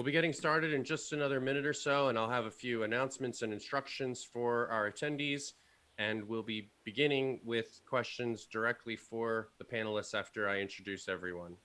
We'll be getting started in just another minute or so, and I'll have a few announcements and instructions for our attendees. And we'll be beginning with questions directly for the panelists after I introduce everyone.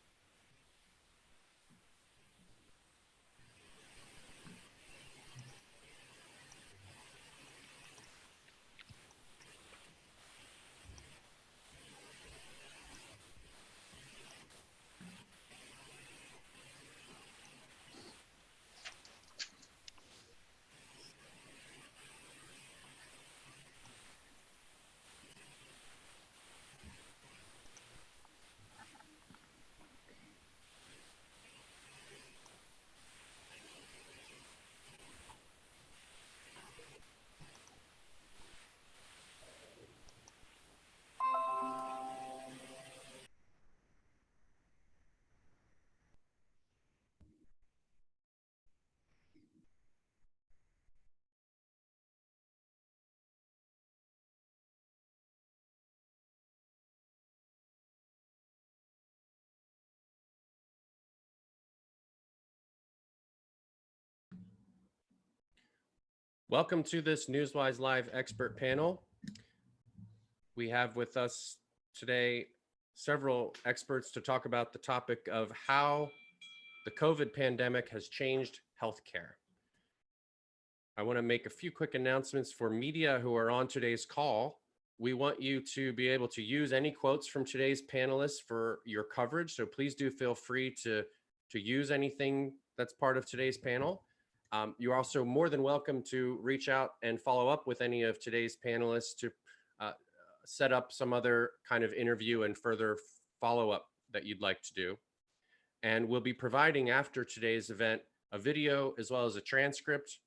Welcome to this Newswise Live Expert Panel. We have with us today several experts to talk about the topic of how the COVID pandemic has changed healthcare. I want to make a few quick announcements for media who are on today's call. We want you to be able to use any quotes from today's panelists for your coverage, so please do feel free to use anything that's part of today's panel. You're also more than welcome to reach out and follow up with any of today's panelists to set up some other kind of interview and further follow-up that you'd like to do. And we'll be providing after today's event a video as well as a transcript.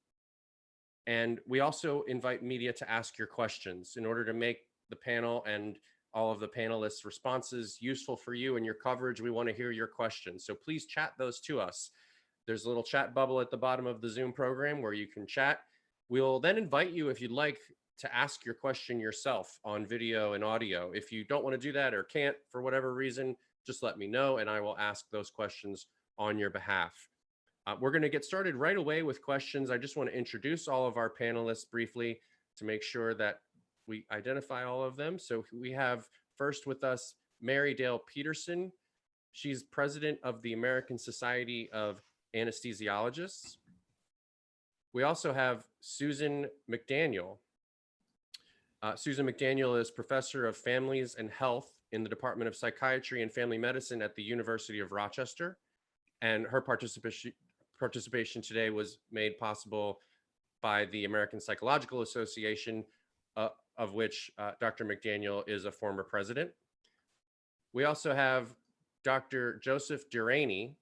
And we also invite media to ask your questions in order to make the panel and all of the panelists' responses useful for you and your coverage. We want to hear your questions, so please chat those to us. There's a little chat bubble at the bottom of the Zoom program where you can chat. We'll then invite you, if you'd like, to ask your question yourself on video and audio. If you don't want to do that or can't for whatever reason, just let me know and I will ask those questions on your behalf. We're going to get started right away with questions. I just want to introduce all of our panelists briefly to make sure that we identify all of them. So we have first with us Mary Dale Peterson. She's president of the American Society of Anesthesiologists. We also have Susan McDaniel. Susan McDaniel is professor of families and health in the Department of Psychiatry and Family Medicine at the University of Rochester. And her participation today was made possible by the American Psychological Association, of which Dr. McDaniel is a former president. We also have Dr. Joseph Rainey.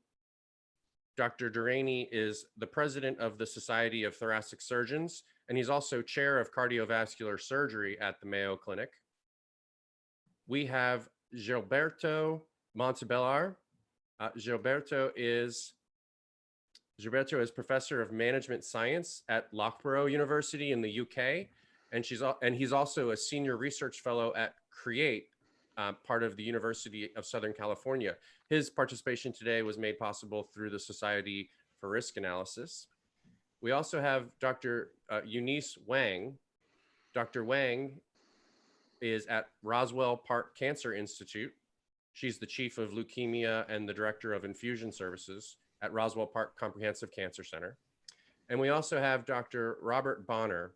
Dr. Rainey is the president of the Society of Thoracic Surgeons, and he's also chair of cardiovascular surgery at the Mayo Clinic. We have Gilberto Montebellar. Gilberto is professor of management science at Loughborough University in the UK, and he's also a senior research fellow at CREATE, part of the University of Southern California. His participation today was made possible through the Society for Risk Analysis. We also have Dr. Eunice Wang. Dr. Wang is at Roswell Park Cancer Institute. She's the chief of leukemia and the director of infusion services at Roswell Park Comprehensive Cancer Center. And we also have Dr. Robert Bonner.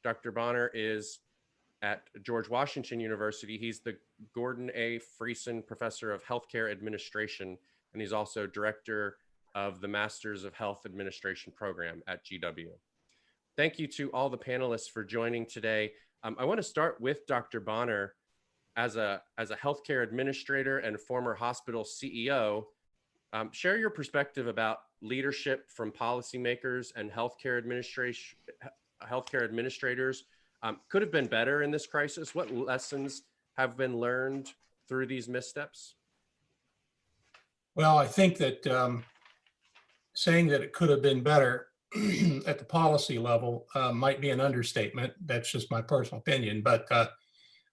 Dr. Bonner is at George Washington University. He's the Gordon A. Friesen Professor of Healthcare Administration, and he's also director of the Masters of Health Administration program at GW. Thank you to all the panelists for joining today. I want to start with Dr. Bonner. As a healthcare administrator and former hospital CEO, share your perspective about leadership from policymakers and healthcare administrators. Could have been better in this crisis. What lessons have been learned through these missteps? Well, I think that saying that it could have been better at the policy level might be an understatement. That's just my personal opinion. But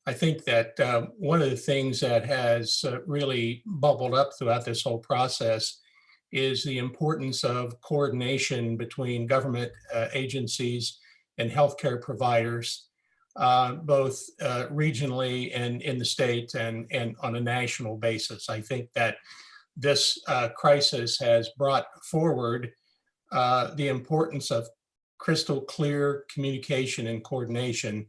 I think that one of the things that has really bubbled up throughout this whole process is the importance of coordination between government agencies and healthcare providers, both regionally and in the state and on a national basis. I think that this crisis has brought forward the importance of crystal clear communication and coordination,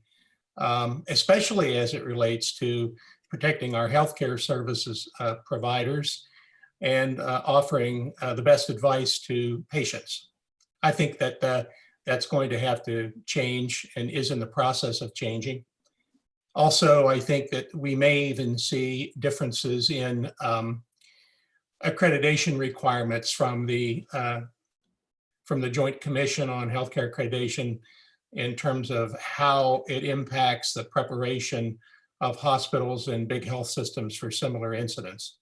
especially as it relates to protecting our healthcare services providers and offering the best advice to patients. I think that that's going to have to change and is in the process of changing. Also, I think that we may even see differences in accreditation requirements from the Joint Commission on Healthcare Accreditation in terms of how it impacts the preparation of hospitals and big health systems for similar incidents.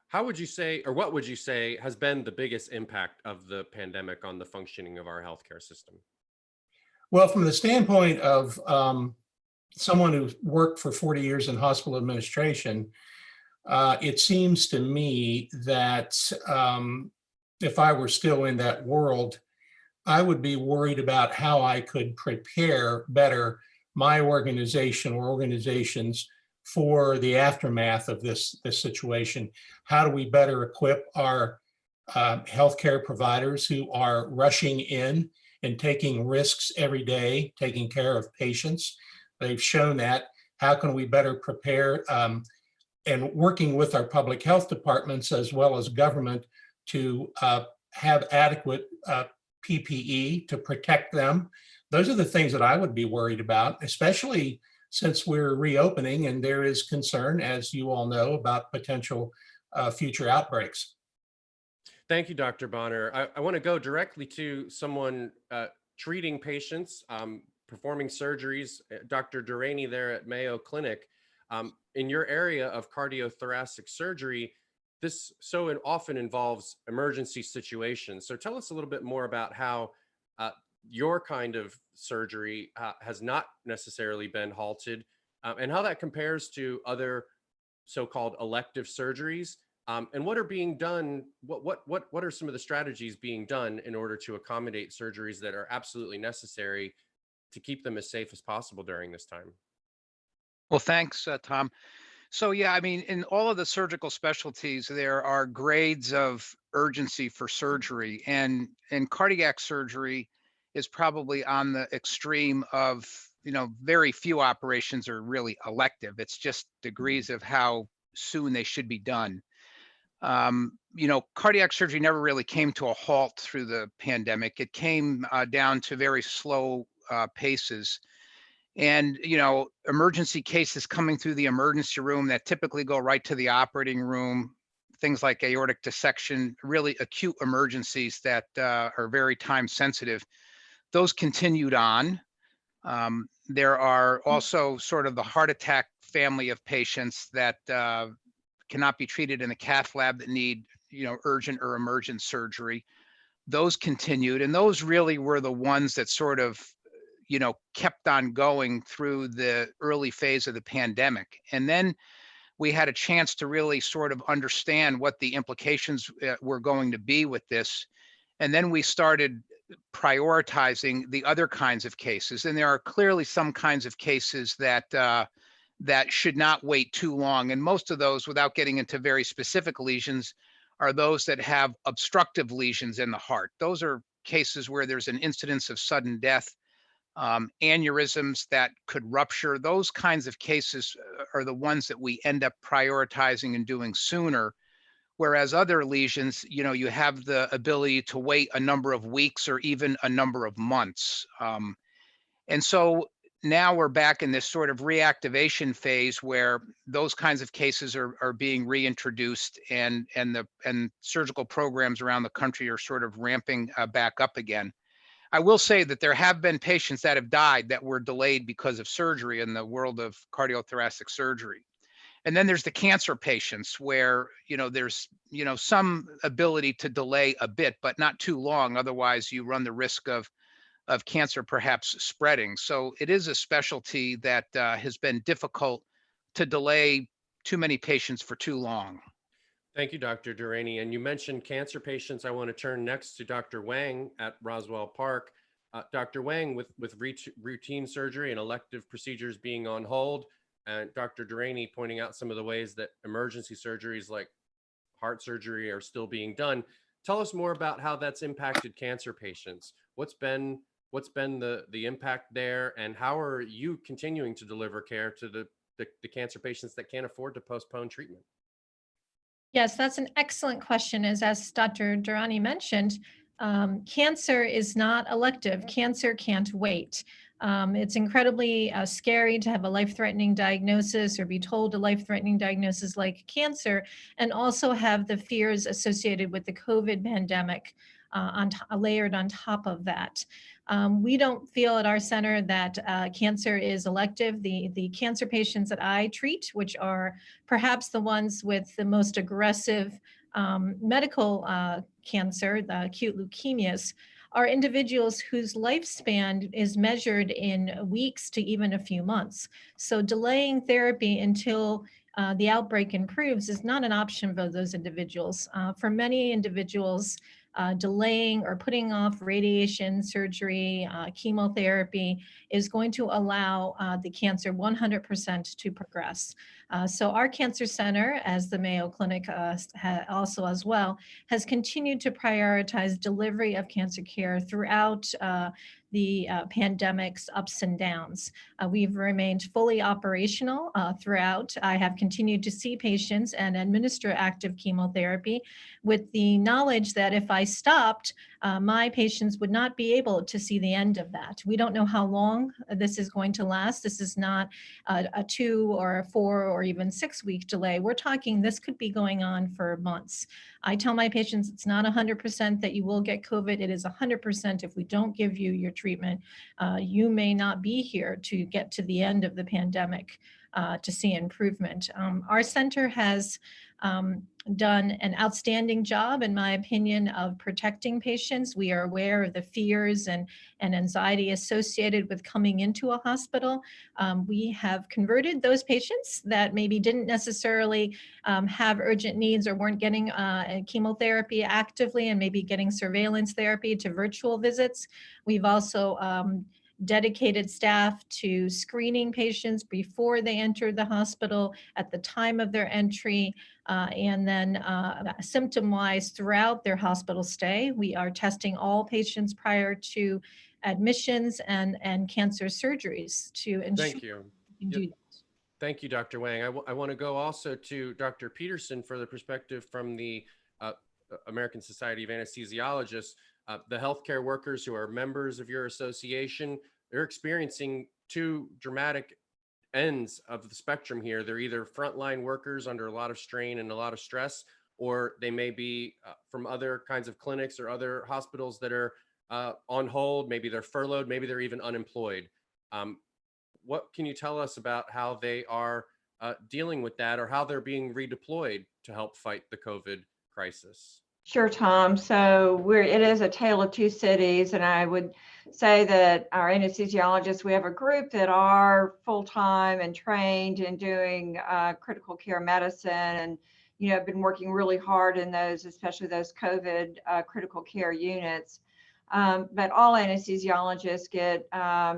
How would you say, or what would you say has been the biggest impact of the pandemic on the functioning of our healthcare system? Well, from the standpoint of someone who's worked for 40 years in hospital administration, it seems to me that if I were still in that world, I would be worried about how I could prepare better my organization or organizations for the aftermath of this situation. How do we better equip our healthcare providers who are rushing in and taking risks every day, taking care of patients? They've shown that. How can we better prepare and working with our public health departments as well as government to have adequate PPE to protect them? Those are the things that I would be worried about, especially since we're reopening and there is concern, as you all know, about potential future outbreaks. Thank you, Dr. Bonner. I want to go directly to someone treating patients, performing surgeries. Dr. Rainey there at Mayo Clinic. In your area of cardiothoracic surgery, this so often involves emergency situations. So tell us a little bit more about how your kind of surgery has not necessarily been halted, and how that compares to other so-called elective surgeries, and what are being done. What are some of the strategies being done in order to accommodate surgeries that are absolutely necessary to keep them as safe as possible during this time? Well, thanks, Tom. So, yeah, I mean, in all of the surgical specialties, there are grades of urgency for surgery, and cardiac surgery is probably on the extreme of, very few operations are really elective. It's just degrees of how soon they should be done. Cardiac surgery never really came to a halt through the pandemic. It came down to very slow paces. And, emergency cases coming through the emergency room that typically go right to the operating room, things like aortic dissection, really acute emergencies that are very time sensitive, those continued on. There are also sort of the heart attack family of patients that cannot be treated in the cath lab that need, urgent or emergent surgery. Those continued, and those really were the ones that sort of kept on going through the early phase of the pandemic. And then we had a chance to really sort of understand what the implications were going to be with this. And then we started prioritizing the other kinds of cases. And there are clearly some kinds of cases that that should not wait too long. And most of those, without getting into very specific lesions, are those that have obstructive lesions in the heart. Those are cases where there's an incidence of sudden death, aneurysms that could rupture. Those kinds of cases are the ones that we end up prioritizing and doing sooner. Whereas other lesions, you have the ability to wait a number of weeks or even a number of months. And so now we're back in this sort of reactivation phase where those kinds of cases are being reintroduced, and surgical programs around the country are sort of ramping back up again. I will say that there have been patients that have died that were delayed because of surgery in the world of cardiothoracic surgery. And then there's the cancer patients where, there's, some ability to delay a bit, but not too long. Otherwise, you run the risk of cancer perhaps spreading. So it is a specialty that has been difficult to delay too many patients for too long. Thank you, Dr. Rainey. And you mentioned cancer patients. I want to turn next to Dr. Wang at Roswell Park. Dr. Wang, with routine surgery and elective procedures being on hold, and Dr. Rainey pointing out some of the ways that emergency surgeries like heart surgery are still being done. Tell us more about how that's impacted cancer patients. What's been the impact there, and how are you continuing to deliver care to the cancer patients that can't afford to postpone treatment? Yes, that's an excellent question. As Dr. Durrani mentioned, cancer is not elective. Cancer can't wait. It's incredibly scary to have a life-threatening diagnosis or be told a life-threatening diagnosis like cancer, and also have the fears associated with the COVID pandemic layered on top of that. We don't feel at our center that cancer is elective. The cancer patients that I treat, which are perhaps the ones with the most aggressive medical cancer, the acute leukemias, are individuals whose lifespan is measured in weeks to even a few months. So delaying therapy until the outbreak improves is not an option for those individuals. For many individuals, delaying or putting off radiation, surgery, chemotherapy is going to allow the cancer 100% to progress. So our cancer center, as the Mayo Clinic also as well, has continued to prioritize delivery of cancer care throughout the pandemic's ups and downs. We've remained fully operational throughout. I have continued to see patients and administer active chemotherapy with the knowledge that if I stopped, my patients would not be able to see the end of that. We don't know how long this is going to last. This is not a 2 or a 4 or even 6 week delay. We're talking this could be going on for months. I tell my patients it's not 100% that you will get COVID. It is 100% if we don't give you your treatment, you may not be here to get to the end of the pandemic to see improvement. Our center has done an outstanding job, in my opinion, of protecting patients. We are aware of the fears and anxiety associated with coming into a hospital. We have converted those patients that maybe didn't necessarily have urgent needs or weren't getting chemotherapy actively and maybe getting surveillance therapy to virtual visits. We've also dedicated staff to screening patients before they enter the hospital, at the time of their entry, and then symptom-wise throughout their hospital stay. We are testing all patients prior to admissions and cancer surgeries to ensure. Thank you. We can do that. Thank you, Dr. Wang. I want to go also to Dr. Peterson for the perspective from the American Society of Anesthesiologists. The healthcare workers who are members of your association, they're experiencing two dramatic ends of the spectrum here. They're either frontline workers under a lot of strain and a lot of stress, or they may be from other kinds of clinics or other hospitals that are on hold. Maybe they're furloughed, maybe they're even unemployed. What can you tell us about how they are dealing with that, or how they're being redeployed to help fight the COVID crisis? Sure, Tom. So it is a tale of two cities, and I would say that our anesthesiologists, we have a group that are full-time and trained in doing critical care medicine, and have been working really hard in those, especially those COVID critical care units. But all anesthesiologists get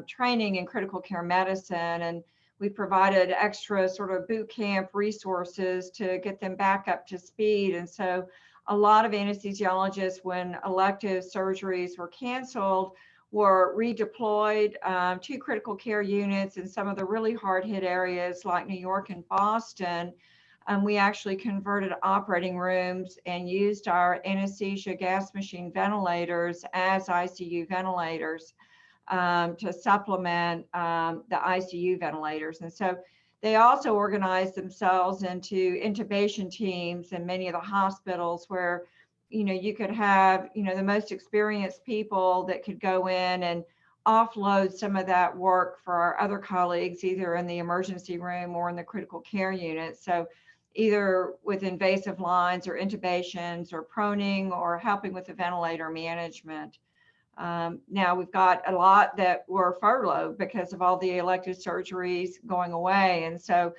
training in critical care medicine, and we provided extra sort of boot camp resources to get them back up to speed. And so a lot of anesthesiologists, when elective surgeries were canceled, were redeployed to critical care units in some of the really hard hit areas like New York and Boston. We actually converted operating rooms and used our anesthesia gas machine ventilators as ICU ventilators to supplement the ICU ventilators. And so they also organized themselves into intubation teams in many of the hospitals where, you could have, the most experienced people that could go in and offload some of that work for our other colleagues, either in the emergency room or in the critical care unit. So either with invasive lines or intubations or proning or helping with the ventilator management. Now we've got a lot that were furloughed because of all the elective surgeries going away. And so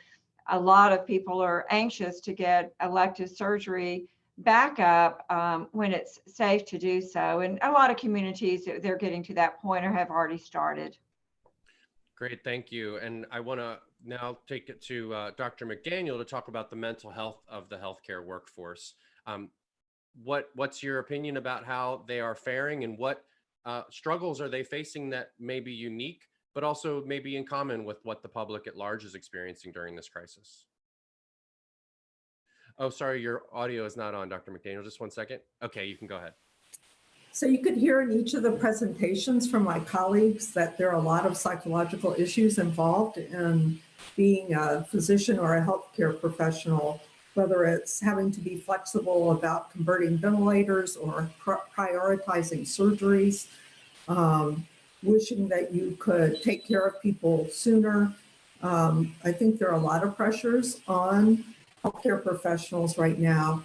a lot of people are anxious to get elective surgery back up when it's safe to do so. And a lot of communities, they're getting to that point or have already started. Great, thank you. And I want to now take it to Dr. McDaniel to talk about the mental health of the healthcare workforce. What's your opinion about how they are faring, and what struggles are they facing that may be unique, but also maybe in common with what the public at large is experiencing during this crisis? Oh, sorry, your audio is not on, Dr. McDaniel. Just one second. Okay, you can go ahead. So you could hear in each of the presentations from my colleagues that there are a lot of psychological issues involved in being a physician or a healthcare professional, whether it's having to be flexible about converting ventilators or prioritizing surgeries, wishing that you could take care of people sooner. I think there are a lot of pressures on healthcare professionals right now.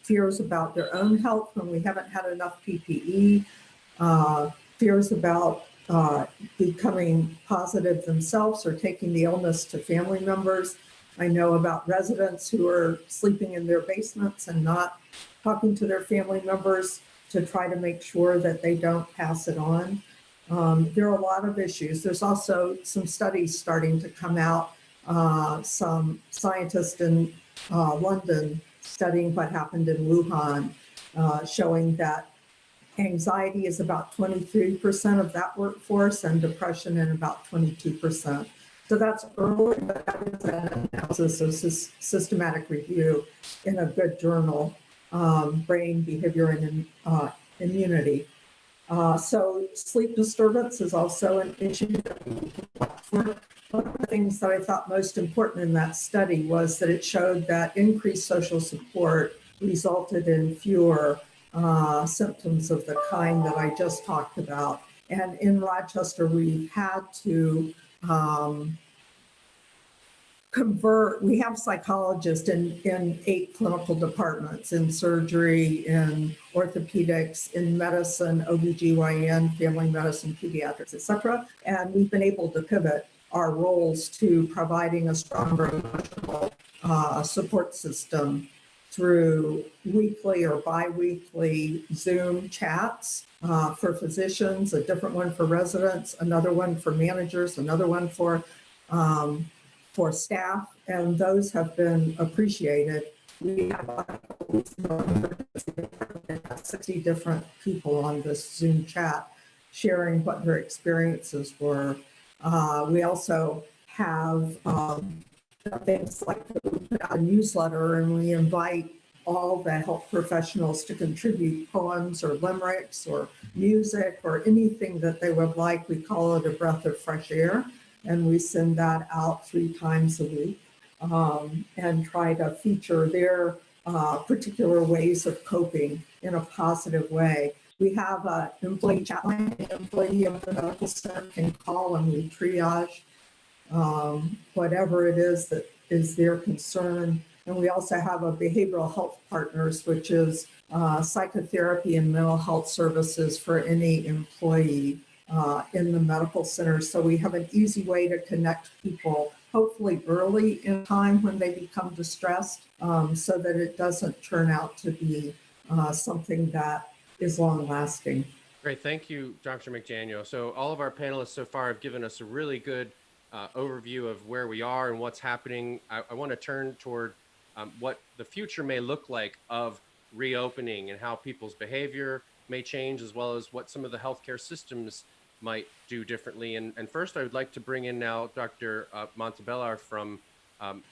Fears about their own health when we haven't had enough PPE, fears about becoming positive themselves or taking the illness to family members. I know about residents who are sleeping in their basements and not talking to their family members to try to make sure that they don't pass it on. There are a lot of issues. There's also some studies starting to come out. Some scientists in London studying what happened in Wuhan, showing that anxiety is about 23% of that workforce and depression in about 22%. So that's early, but that is an analysis of systematic review in a good journal, Brain, Behavior, and Immunity. So sleep disturbance is also an issue that we need to watch for. One of the things that I thought most important in that study was that it showed that increased social support resulted in fewer symptoms of the kind that I just talked about. And in Rochester, we've had to we have psychologists in 8 clinical departments, in surgery, in orthopedics, in medicine, OBGYN, family medicine, pediatrics, et cetera. And we've been able to pivot our roles to providing a stronger emotional support system through weekly or bi-weekly Zoom chats for physicians, a different one for residents, another one for managers, another one for staff, and those have been appreciated. We have 60 different people on this Zoom chat sharing what their experiences were. We also have things like we put out a newsletter, and we invite all the health professionals to contribute poems or limericks or music or anything that they would like. We call it a breath of fresh air. And we send that out 3 times a week and try to feature their particular ways of coping in a positive way. We have an employee chat line. An employee of the medical center can call, and we triage whatever it is that is their concern. And we also have a behavioral health partners, which is psychotherapy and mental health services for any employee in the medical center. So we have an easy way to connect people, hopefully early in time when they become distressed, so that it doesn't turn out to be something that is long lasting. Great, thank you, Dr. McDaniel. So all of our panelists so far have given us a really good overview of where we are and what's happening. I want to turn toward what the future may look like of reopening and how people's behavior may change, as well as what some of the healthcare systems might do differently. And first, I would like to bring in now Dr. Montebellar from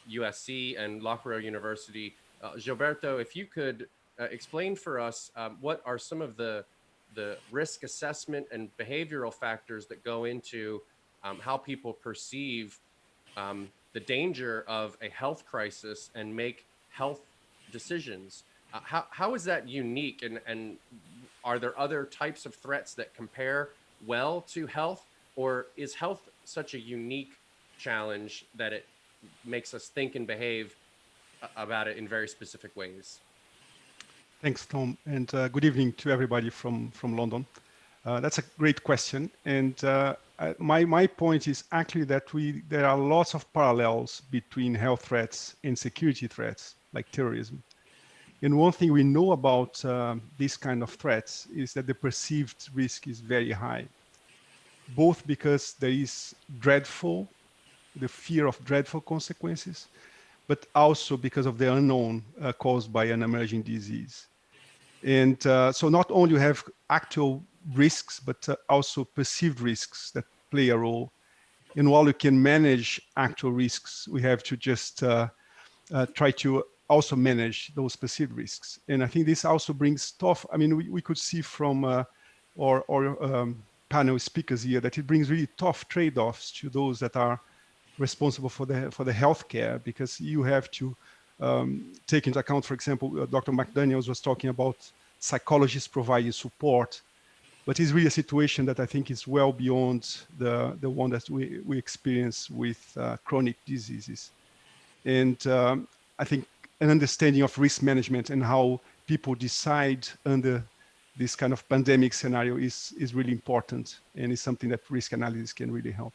USC and Loughborough University. Gilberto, if you could explain for us what are some of the risk assessment and behavioral factors that go into how people perceive the danger of a health crisis and make health decisions. How is that unique, and are there other types of threats that compare well to health, or is health such a unique challenge that it makes us think and behave about it in very specific ways? Thanks, Tom, and good evening to everybody from London. That's a great question, and my point is actually that there are lots of parallels between health threats and security threats like terrorism. And one thing we know about these kind of threats is that the perceived risk is very high, both because there is the fear of dreadful consequences, but also because of the unknown caused by an emerging disease. And so not only you have actual risks, but also perceived risks that play a role. And while you can manage actual risks, we have to just try to also manage those perceived risks. And I think this also brings tough, I mean, we could see from our panel speakers here that it brings really tough trade-offs to those that are responsible for the healthcare, because you have to take into account, for example, Dr. McDaniel was talking about psychologists providing support, but it's really a situation that I think is well beyond the one that we experience with chronic diseases. And I think an understanding of risk management and how people decide under this kind of pandemic scenario is really important, and is something that risk analysis can really help.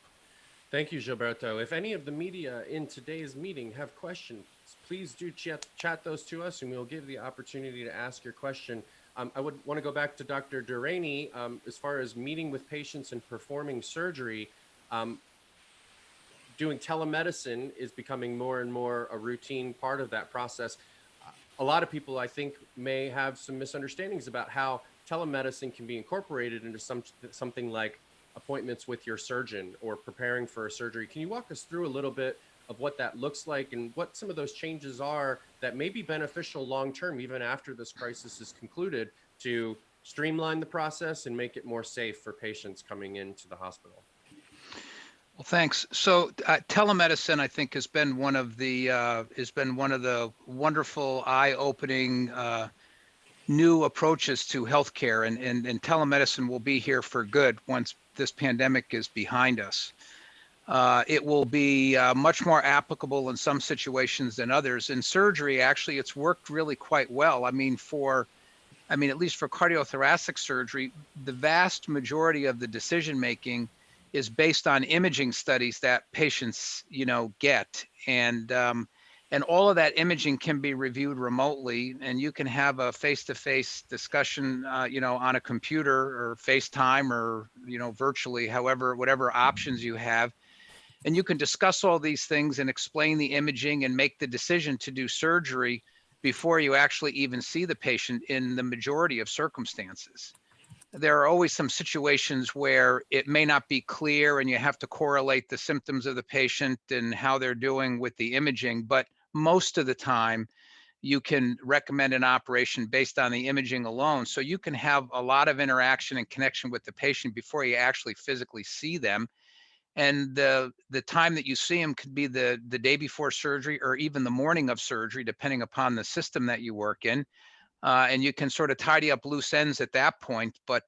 Thank you, Gilberto. If any of the media in today's meeting have questions, please do chat those to us, and we'll give the opportunity to ask your question. I would want to go back to Dr. Rainey as far as meeting with patients and performing surgery. Doing telemedicine is becoming more and more a routine part of that process. A lot of people, I think, may have some misunderstandings about how telemedicine can be incorporated into something like appointments with your surgeon or preparing for a surgery. Can you walk us through a little bit of what that looks like and what some of those changes are that may be beneficial long-term, even after this crisis is concluded, to streamline the process and make it more safe for patients coming into the hospital? Well, thanks. So telemedicine, I think, has been one of the wonderful, eye-opening new approaches to healthcare, and telemedicine will be here for good once this pandemic is behind us. It will be much more applicable in some situations than others. In surgery, actually, it's worked really quite well. I mean, at least for cardiothoracic surgery, the vast majority of the decision-making is based on imaging studies that patients, get. And all of that imaging can be reviewed remotely, and you can have a face-to-face discussion, on a computer or FaceTime or, virtually, whatever options you have. And you can discuss all these things and explain the imaging and make the decision to do surgery before you actually even see the patient in the majority of circumstances. There are always some situations where it may not be clear and you have to correlate the symptoms of the patient and how they're doing with the imaging, but most of the time you can recommend an operation based on the imaging alone. So you can have a lot of interaction and connection with the patient before you actually physically see them. And the time that you see them could be the day before surgery or even the morning of surgery, depending upon the system that you work in. And you can sort of tidy up loose ends at that point. But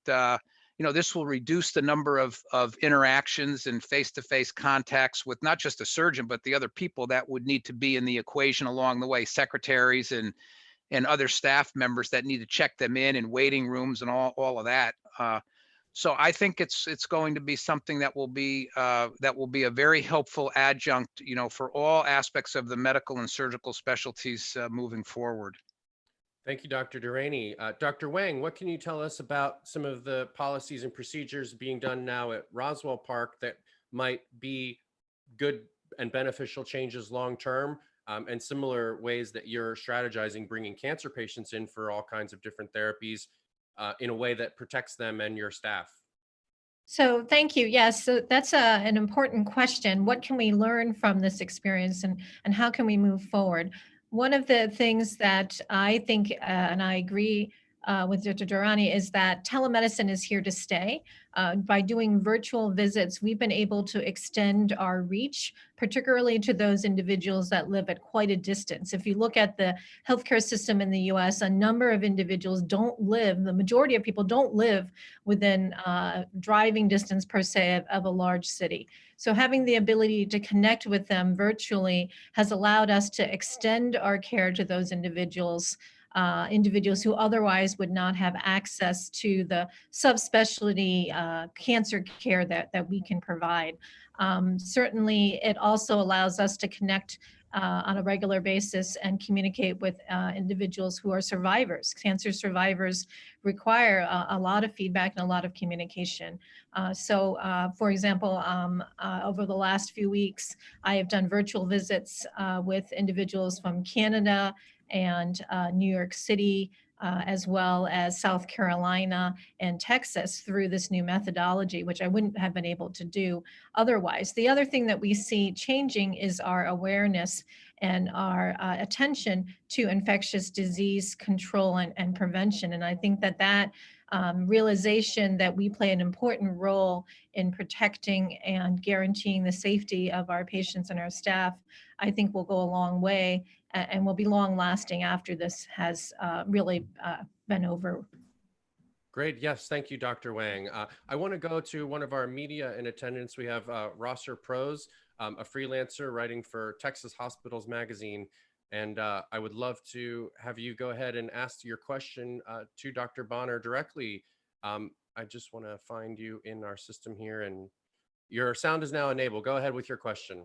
this will reduce the number of interactions and face-to-face contacts with not just the surgeon, but the other people that would need to be in the equation along the way, secretaries and other staff members that need to check them in waiting rooms and all of that. So I think it's going to be something that will be a very helpful adjunct, for all aspects of the medical and surgical specialties moving forward. Thank you, Dr. Rainey. Dr. Wang, what can you tell us about some of the policies and procedures being done now at Roswell Park that might be good and beneficial changes long-term, and similar ways that you're strategizing bringing cancer patients in for all kinds of different therapies in a way that protects them and your staff? So thank you. Yes, so that's an important question. What can we learn from this experience, and how can we move forward? One of the things that I think, and I agree with Dr. Durrani, is that telemedicine is here to stay. By doing virtual visits, we've been able to extend our reach, particularly to those individuals that live at quite a distance. If you look at the healthcare system in the US, a number of individuals the majority of people don't live within driving distance per se of a large city. So having the ability to connect with them virtually has allowed us to extend our care to those individuals individuals who otherwise would not have access to the subspecialty cancer care that we can provide. Certainly, it also allows us to connect on a regular basis and communicate with individuals who are survivors. Cancer survivors require a lot of feedback and a lot of communication. For example, over the last few weeks, I have done virtual visits with individuals from Canada and New York City, as well as South Carolina and Texas through this new methodology, which I wouldn't have been able to do otherwise. The other thing that we see changing is our awareness and our attention to infectious disease control and prevention. And I think that realization that we play an important role in protecting and guaranteeing the safety of our patients and our staff, I think will go a long way and will be long lasting after this has really been over. Great. Yes. Thank you, Dr. Wang. I want to go to one of our media in attendance. We have Rosser Prose, a freelancer writing for Texas Hospitals Magazine. And I would love to have you go ahead and ask your question to Dr. Bonner directly. I just want to find you in our system here, and your sound is now enabled. Go ahead with your question.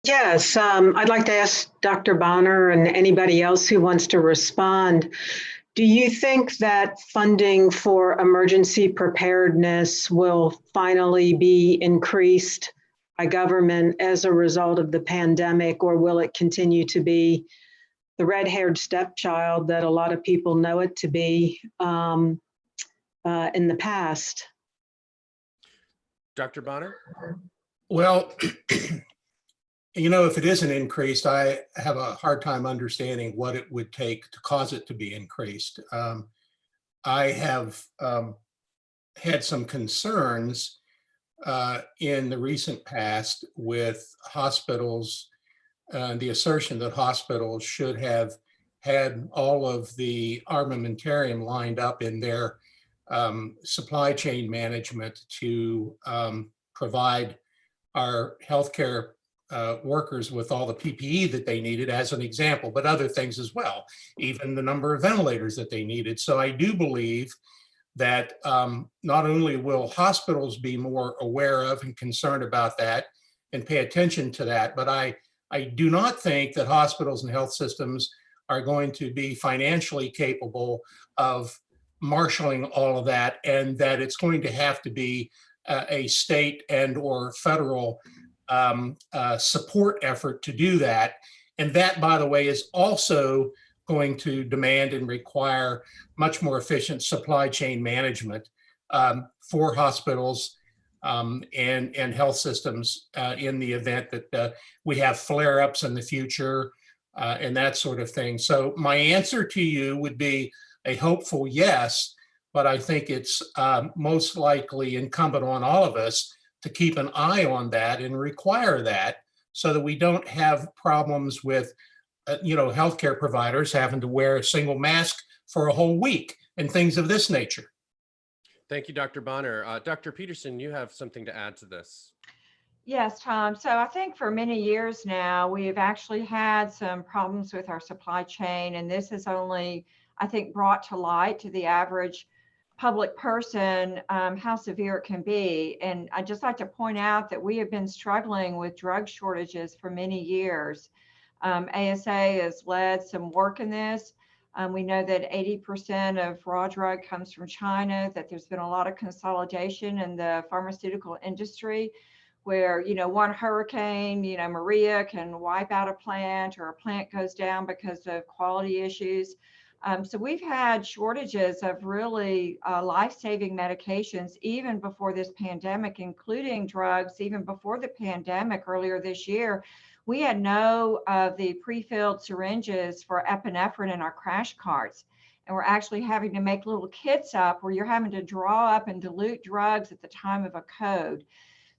Yes, I'd like to ask Dr. Bonner and anybody else who wants to respond. Do you think that funding for emergency preparedness will finally be increased by government as a result of the pandemic, or will it continue to be the red-haired stepchild that a lot of people know it to be in the past? Dr. Bonner? Well, you know, if it isn't increased, I have a hard time understanding what it would take to cause it to be increased. I have had some concerns in the recent past with hospitals, the assertion that hospitals should have had all of the armamentarium lined up in their supply chain management to provide our healthcare workers with all the PPE that they needed, as an example, but other things as well, even the number of ventilators that they needed. So I do believe that not only will hospitals be more aware of and concerned about that and pay attention to that, but I do not think that hospitals and health systems are going to be financially capable of marshaling all of that, and that it's going to have to be a state and or federal support effort to do that. And that, by the way, is also going to demand and require much more efficient supply chain management for hospitals and health systems in the event that we have flare-ups in the future and that sort of thing. So my answer to you would be a hopeful yes, but I think it's most likely incumbent on all of us to keep an eye on that and require that, so that we don't have problems with healthcare providers having to wear a single mask for a whole week and things of this nature. Thank you, Dr. Bonner. Dr. Peterson, you have something to add to this. Yes, Tom. So I think for many years now, we've actually had some problems with our supply chain, and this has only, I think, brought to light to the average public person how severe it can be. And I'd just like to point out that we have been struggling with drug shortages for many years. ASA has led some work in this. We know that 80% of raw drug comes from China, that there's been a lot of consolidation in the pharmaceutical industry, where, one hurricane, Maria can wipe out a plant, or a plant goes down because of quality issues. So we've had shortages of really life-saving medications even before this pandemic, including drugs. Even before the pandemic earlier this year, we had no of the pre-filled syringes for epinephrine in our crash carts. And we're actually having to make little kits up where you're having to draw up and dilute drugs at the time of a code.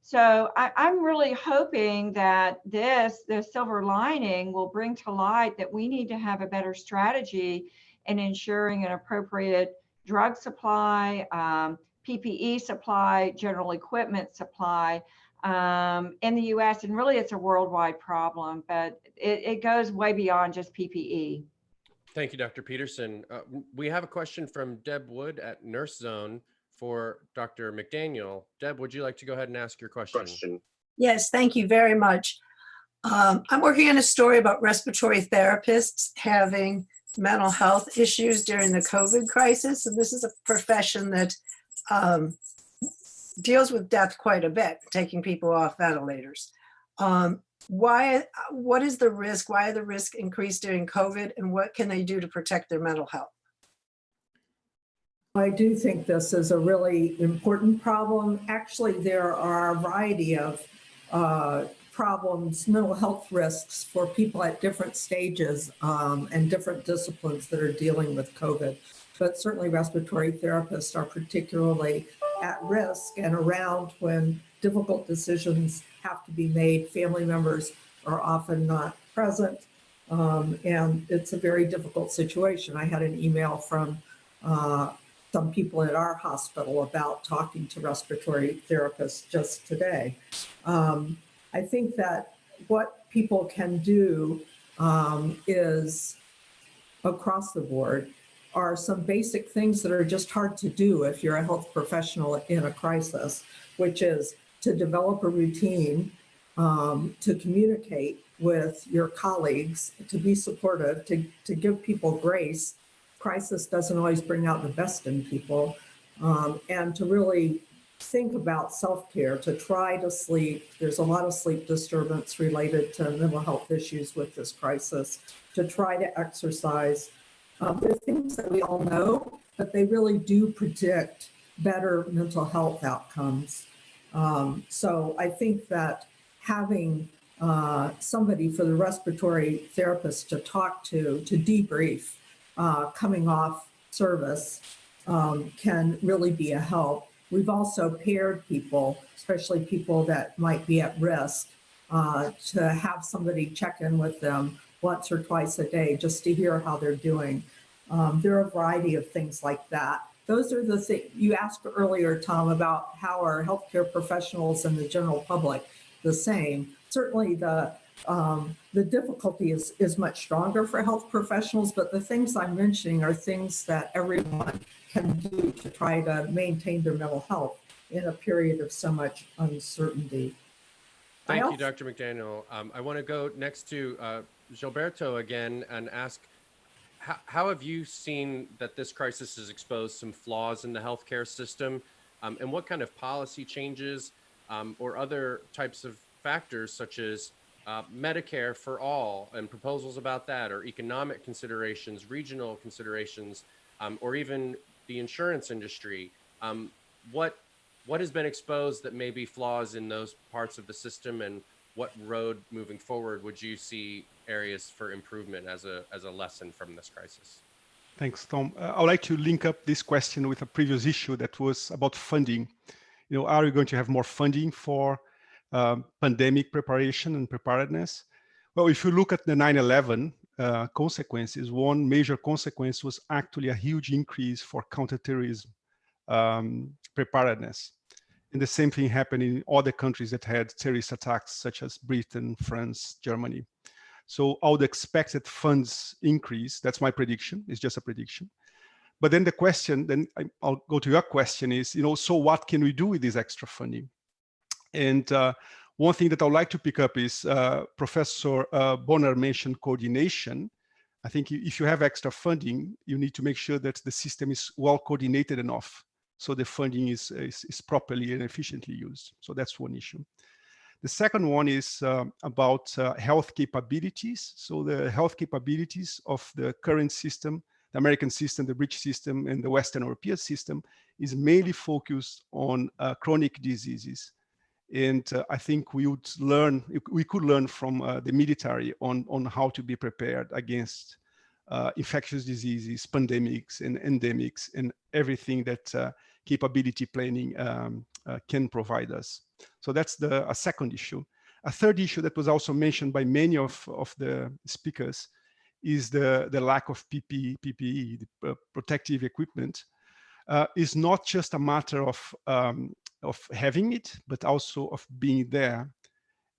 So I'm really hoping that the silver lining will bring to light that we need to have a better strategy in ensuring an appropriate drug supply, PPE supply, general equipment supply in the US. And really it's a worldwide problem, but it goes way beyond just PPE. Thank you, Dr. Peterson. We have a question from Deb Wood at Nurse Zone for Dr. McDaniel. Deb, would you like to go ahead and ask your question? Yes, thank you very much. I'm working on a story about respiratory therapists having mental health issues during the COVID crisis. And this is a profession that deals with death quite a bit, taking people off ventilators. What is the risk? Why are the risks increased during COVID, and what can they do to protect their mental health? I do think this is a really important problem. Actually, there are a variety of problems, mental health risks for people at different stages and different disciplines that are dealing with COVID. But certainly respiratory therapists are particularly at risk and around when difficult decisions have to be made. Family members are often not present, and it's a very difficult situation. I had an email from some people at our hospital about talking to respiratory therapists just today. I think that what people can do is across the board are some basic things that are just hard to do if you're a health professional in a crisis, which is to develop a routine, to communicate with your colleagues, to be supportive, to give people grace. Crisis doesn't always bring out the best in people, and to really think about self-care, to try to sleep. There's a lot of sleep disturbance related to mental health issues with this crisis, to try to exercise. There are things that we all know, but they really do predict better mental health outcomes. So I think that having somebody for the respiratory therapist to talk to debrief coming off service can really be a help. We've also paired people, especially people that might be at risk, to have somebody check in with them once or twice a day just to hear how they're doing. There are a variety of things like that. Those are the things you asked earlier, Tom, about how are healthcare professionals and the general public the same. Certainly the difficulty is much stronger for health professionals, but the things I'm mentioning are things that everyone can do to try to maintain their mental health in a period of so much uncertainty. Thank you, Dr. McDaniel. I want to go next to Gilberto again and ask, how have you seen that this crisis has exposed some flaws in the healthcare system, and what kind of policy changes or other types of factors such as Medicare for all and proposals about that, or economic considerations, regional considerations, or even the insurance industry? What has been exposed that may be flaws in those parts of the system, and what road moving forward would you see areas for improvement as a lesson from this crisis? Thanks, Tom. I would like to link up this question with a previous issue that was about funding. You know, are we going to have more funding for pandemic preparation and preparedness? Well, if you look at the 9/11 consequences, one major consequence was actually a huge increase for counterterrorism preparedness. And the same thing happened in other countries that had terrorist attacks, such as Britain, France, Germany. So I would expect that funds increase. That's my prediction. It's just a prediction. But then the question, then I'll go to your question is, you know, so what can we do with this extra funding? And one thing that I'd like to pick up is Professor Bonner mentioned coordination. I think if you have extra funding, you need to make sure that the system is well coordinated enough so the funding is properly and efficiently used. So that's one issue. The second one is about health capabilities. So the health capabilities of the current system, the American system, the British system, and the Western European system is mainly focused on chronic diseases. And I think we could learn from the military on how to be prepared against infectious diseases, pandemics, and endemics, and everything that capability planning can provide us. So that's a second issue. A third issue that was also mentioned by many of the speakers is the lack of PPE, the protective equipment. Is not just a matter of having it, but also of being there.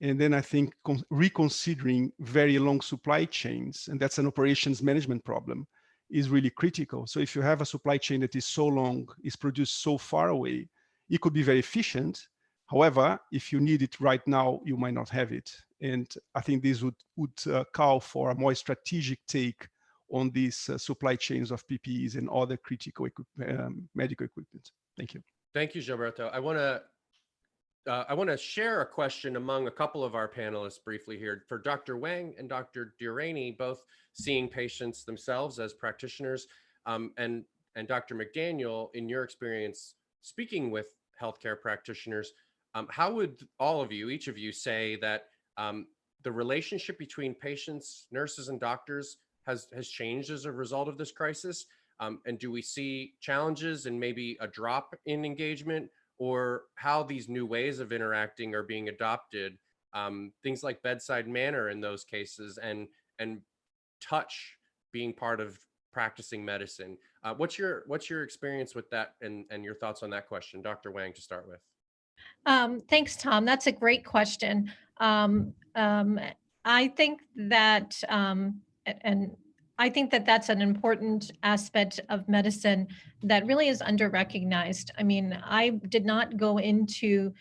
And then I think reconsidering very long supply chains, and that's an operations management problem. is really critical. So if you have a supply chain that is so long, is produced so far away, it could be very efficient. However, if you need it right now, you might not have it. And I think this would call for a more strategic take on these supply chains of PPEs and other critical medical equipment. Thank you. Thank you, Gilberto. I want to share a question among a couple of our panelists briefly here. For Dr. Wang and Dr. Rainey, both seeing patients themselves as practitioners, and Dr. McDaniel, in your experience speaking with healthcare practitioners, how would all of you, each of you, say that the relationship between patients, nurses, and doctors has changed as a result of this crisis? And do we see challenges and maybe a drop in engagement, or how these new ways of interacting are being adopted? Things like bedside manner in those cases, and touch being part of practicing medicine. What's your experience with that, and your thoughts on that question? Dr. Wang, to start with. Thanks, Tom. That's a great question. I think that, and I think that that's an important aspect of medicine that really is under-recognized. I mean, I did not go into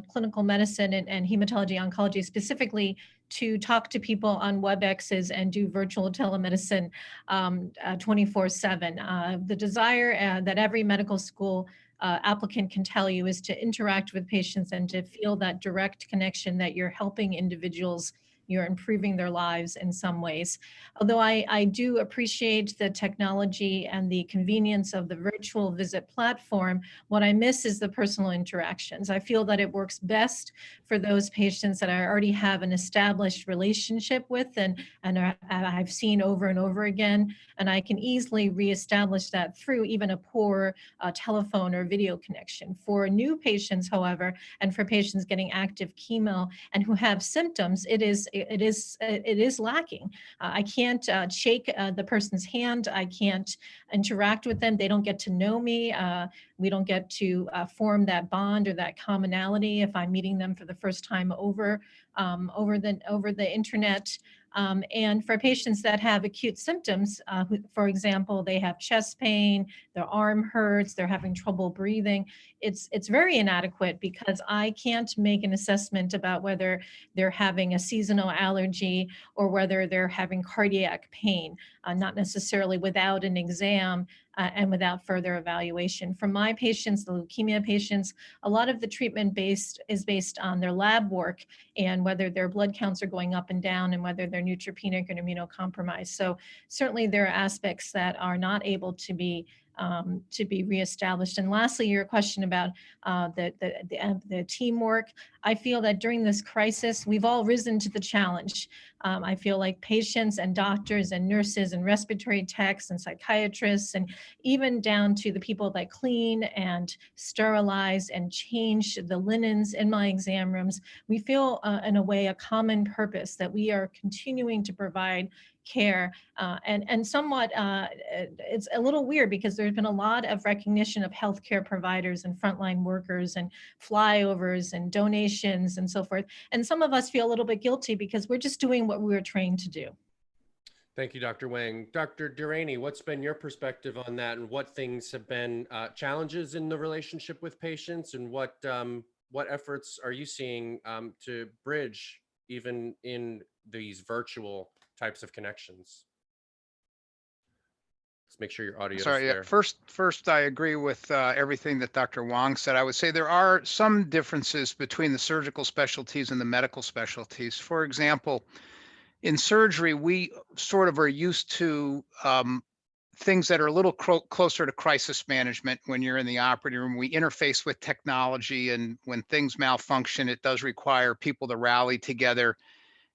clinical medicine and hematology oncology specifically to talk to people on WebExes and do virtual telemedicine 24/7. The desire that every medical school applicant can tell you is to interact with patients and to feel that direct connection that you're helping individuals, you're improving their lives in some ways. Although I do appreciate the technology and the convenience of the virtual visit platform, what I miss is the personal interactions. I feel that it works best for those patients that I already have an established relationship with and I've seen over and over again, and I can easily reestablish that through even a poor telephone or video connection. For new patients, however, and for patients getting active chemo and who have symptoms, it is lacking. I can't shake the person's hand. I can't interact with them. They don't get to know me. We don't get to form that bond or that commonality if I'm meeting them for the first time over the internet. And for patients that have acute symptoms, for example, they have chest pain, their arm hurts, they're having trouble breathing, it's very inadequate because I can't make an assessment about whether they're having a seasonal allergy or whether they're having cardiac pain, not necessarily without an exam and without further evaluation. For my patients, the leukemia patients, a lot of the treatment is based on their lab work and whether their blood counts are going up and down and whether they're neutropenic and immunocompromised. So certainly there are aspects that are not able to be reestablished. And lastly, your question about the teamwork. I feel that during this crisis, we've all risen to the challenge. I feel like patients and doctors and nurses and respiratory techs and psychiatrists, and even down to the people that clean and sterilize and change the linens in my exam rooms, we feel in a way a common purpose that we are continuing to provide care. And somewhat, it's a little weird because there's been a lot of recognition of healthcare providers and frontline workers and flyovers and donations and so forth. And some of us feel a little bit guilty because we're just doing what we were trained to do. Thank you, Dr. Wang. Dr. Rainey, what's been your perspective on that, and what things have been challenges in the relationship with patients, and what efforts are you seeing to bridge even in these virtual types of connections? Let's make sure your audio is there. Yeah. First, I agree with everything that Dr. Wang said. I would say there are some differences between the surgical specialties and the medical specialties. For example, in surgery, we sort of are used to things that are a little closer to crisis management. When you're in the operating room, we interface with technology, and when things malfunction, it does require people to rally together,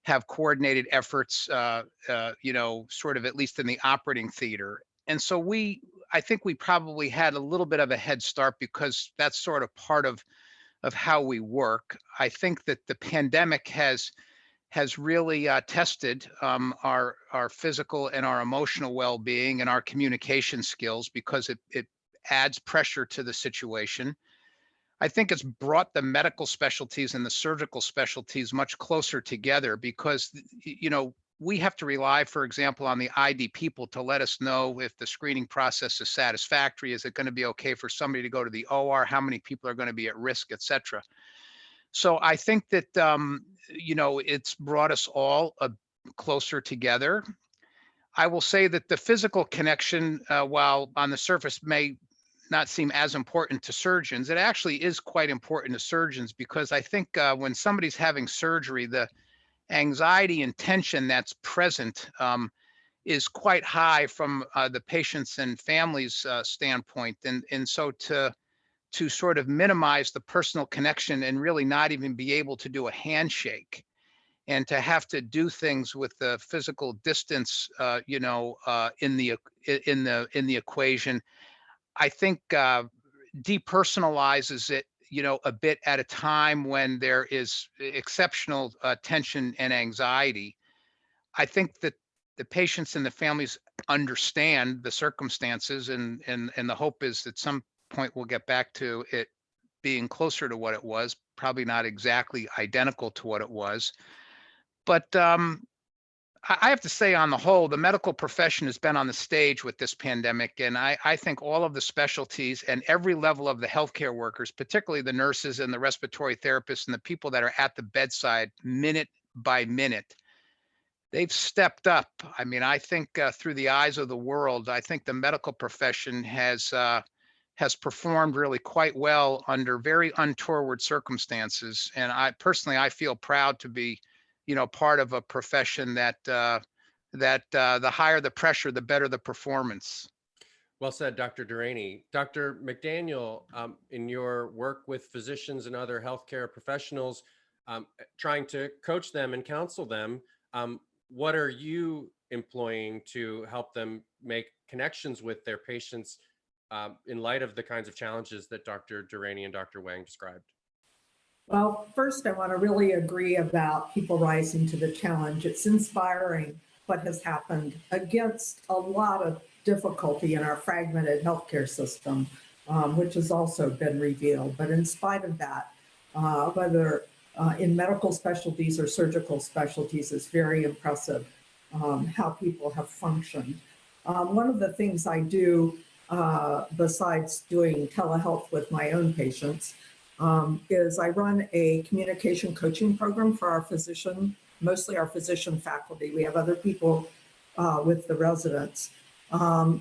have coordinated efforts, sort of at least in the operating theater. And so I think we probably had a little bit of a head start because that's sort of part of how we work. I think that the pandemic has really tested our physical and our emotional well-being and our communication skills because it adds pressure to the situation. I think it's brought the medical specialties and the surgical specialties much closer together because, we have to rely, for example, on the ID people to let us know if the screening process is satisfactory. Is it going to be okay for somebody to go to the OR? How many people are going to be at risk, et cetera? So I think that, it's brought us all closer together. I will say that the physical connection, while on the surface may not seem as important to surgeons, it actually is quite important to surgeons, because I think when somebody's having surgery, the anxiety and tension that's present is quite high from the patient's and family's standpoint. And so to sort of minimize the personal connection and really not even be able to do a handshake, and to have to do things with the physical distance, in the equation, I think depersonalizes it, a bit at a time when there is exceptional tension and anxiety. I think that the patients and the families understand the circumstances, and the hope is that some point we'll get back to it being closer to what it was, probably not exactly identical to what it was. But I have to say, on the whole, the medical profession has been on the stage with this pandemic. And I think all of the specialties and every level of the healthcare workers, particularly the nurses and the respiratory therapists and the people that are at the bedside minute by minute, they've stepped up. I mean, I think through the eyes of the world, I think the medical profession has performed really quite well under very untoward circumstances. And I feel proud to be part of a profession that the higher the pressure, the better the performance. Well said, Dr. Rainey. Dr. McDaniel, in your work with physicians and other healthcare professionals, trying to coach them and counsel them, what are you employing to help them make connections with their patients in light of the kinds of challenges that Dr. Rainey and Dr. Wang described? Well, first, I want to really agree about people rising to the challenge. It's inspiring what has happened against a lot of difficulty in our fragmented healthcare system, which has also been revealed. But in spite of that, whether in medical specialties or surgical specialties, it's very impressive how people have functioned. One of the things I do, besides doing telehealth with my own patients, is I run a communication coaching program for our physician, mostly our physician faculty. We have other people with the residents,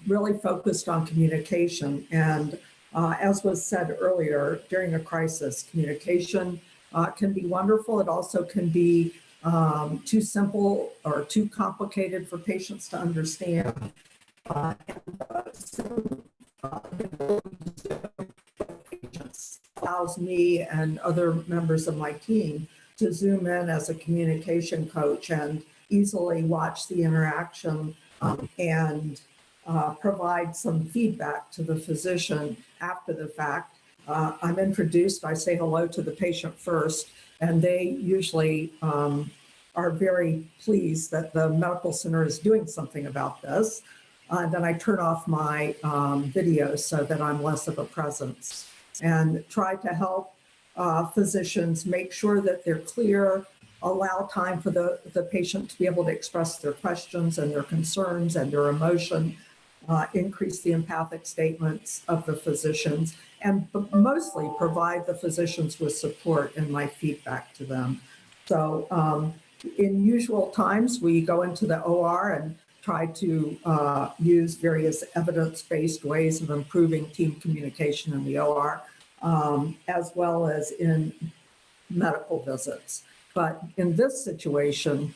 really focused on communication. And as was said earlier, during a crisis, communication can be wonderful. It also can be too simple or too complicated for patients to understand. Allows me and other members of my team to zoom in as a communication coach and easily watch the interaction and provide some feedback to the physician after the fact. I'm introduced, I say hello to the patient first, and they usually are very pleased that the medical center is doing something about this. Then I turn off my video so that I'm less of a presence, and try to help physicians make sure that they're clear, allow time for the patient to be able to express their questions and their concerns and their emotion, increase the empathic statements of the physicians, and mostly provide the physicians with support in my feedback to them. So in usual times, we go into the OR and try to use various evidence-based ways of improving team communication in the OR, as well as in medical visits. But in this situation,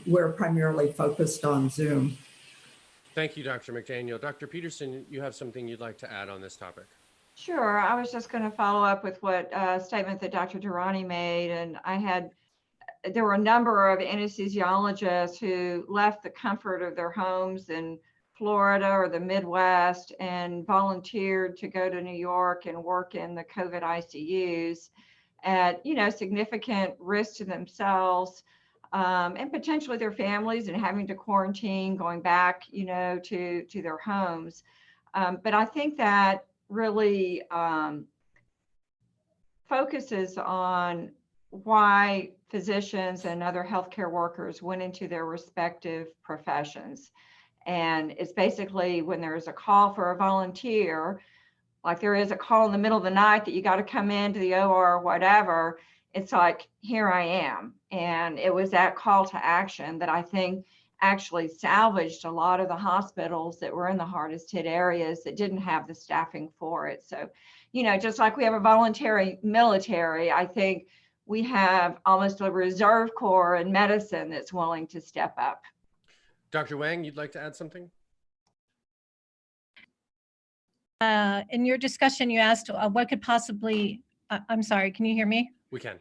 we're primarily focused on Zoom. Thank you, Dr. McDaniel. Dr. Peterson, you have something you'd like to add on this topic? Sure. I was just going to follow up with what statement that Dr. Durrani made. And there were a number of anesthesiologists who left the comfort of their homes in Florida or the Midwest and volunteered to go to New York and work in the COVID ICUs at, significant risk to themselves and potentially their families, and having to quarantine, going back, to their homes. But I think that really focuses on why physicians and other healthcare workers went into their respective professions. And it's basically when there's a call for a volunteer, like there is a call in the middle of the night that you got to come into the OR or whatever, it's like, here I am. And it was that call to action that I think actually salvaged a lot of the hospitals that were in the hardest hit areas that didn't have the staffing for it. So, you know, just like we have a voluntary military, I think we have almost a reserve corps in medicine that's willing to step up. Dr. Wang, you'd like to add something? In your discussion, you asked what could possibly, I'm sorry, can you hear me? We can.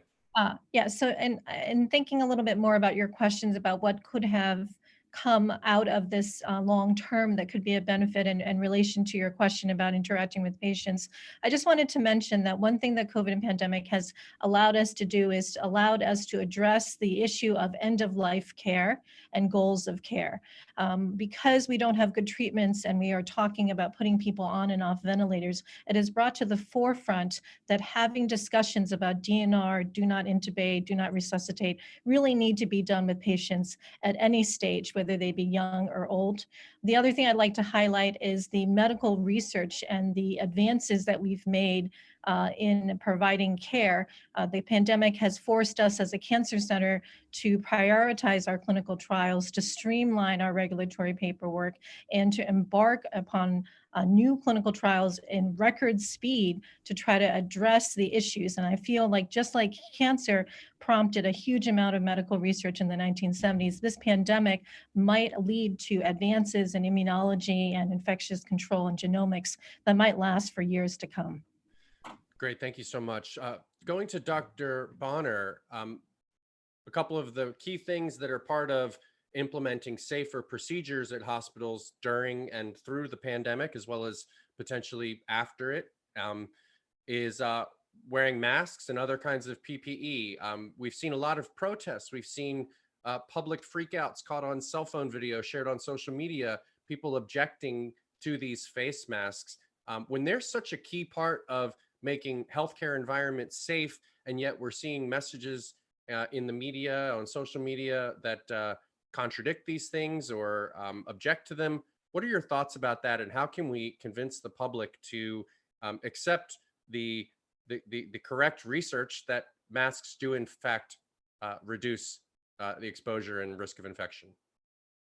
Yeah, so and thinking a little bit more about your questions about what could have come out of this long term that could be a benefit in relation to your question about interacting with patients. I just wanted to mention that one thing that COVID and pandemic has allowed us to do is allowed us to address the issue of end of life care and goals of care. Because we don't have good treatments and we are talking about putting people on and off ventilators, it has brought to the forefront that having discussions about DNR, do not intubate, do not resuscitate, really need to be done with patients at any stage, whether they be young or old. The other thing I'd like to highlight is the medical research and the advances that we've made in providing care. The pandemic has forced us as a cancer center to prioritize our clinical trials, to streamline our regulatory paperwork, and to embark upon new clinical trials in record speed to try to address the issues. And I feel like just like cancer prompted a huge amount of medical research in the 1970s, this pandemic might lead to advances in immunology and infectious control and genomics that might last for years to come. Great, thank you so much. Going to Dr. Bonner, a couple of the key things that are part of implementing safer procedures at hospitals during and through the pandemic, as well as potentially after it, is wearing masks and other kinds of PPE. We've seen a lot of protests. We've seen public freakouts caught on cell phone video, shared on social media, people objecting to these face masks. When they're such a key part of making healthcare environments safe, and yet we're seeing messages in the media, on social media, that contradict these things or object to them. What are your thoughts about that, and how can we convince the public to accept the correct research that masks do in fact reduce the exposure and risk of infection?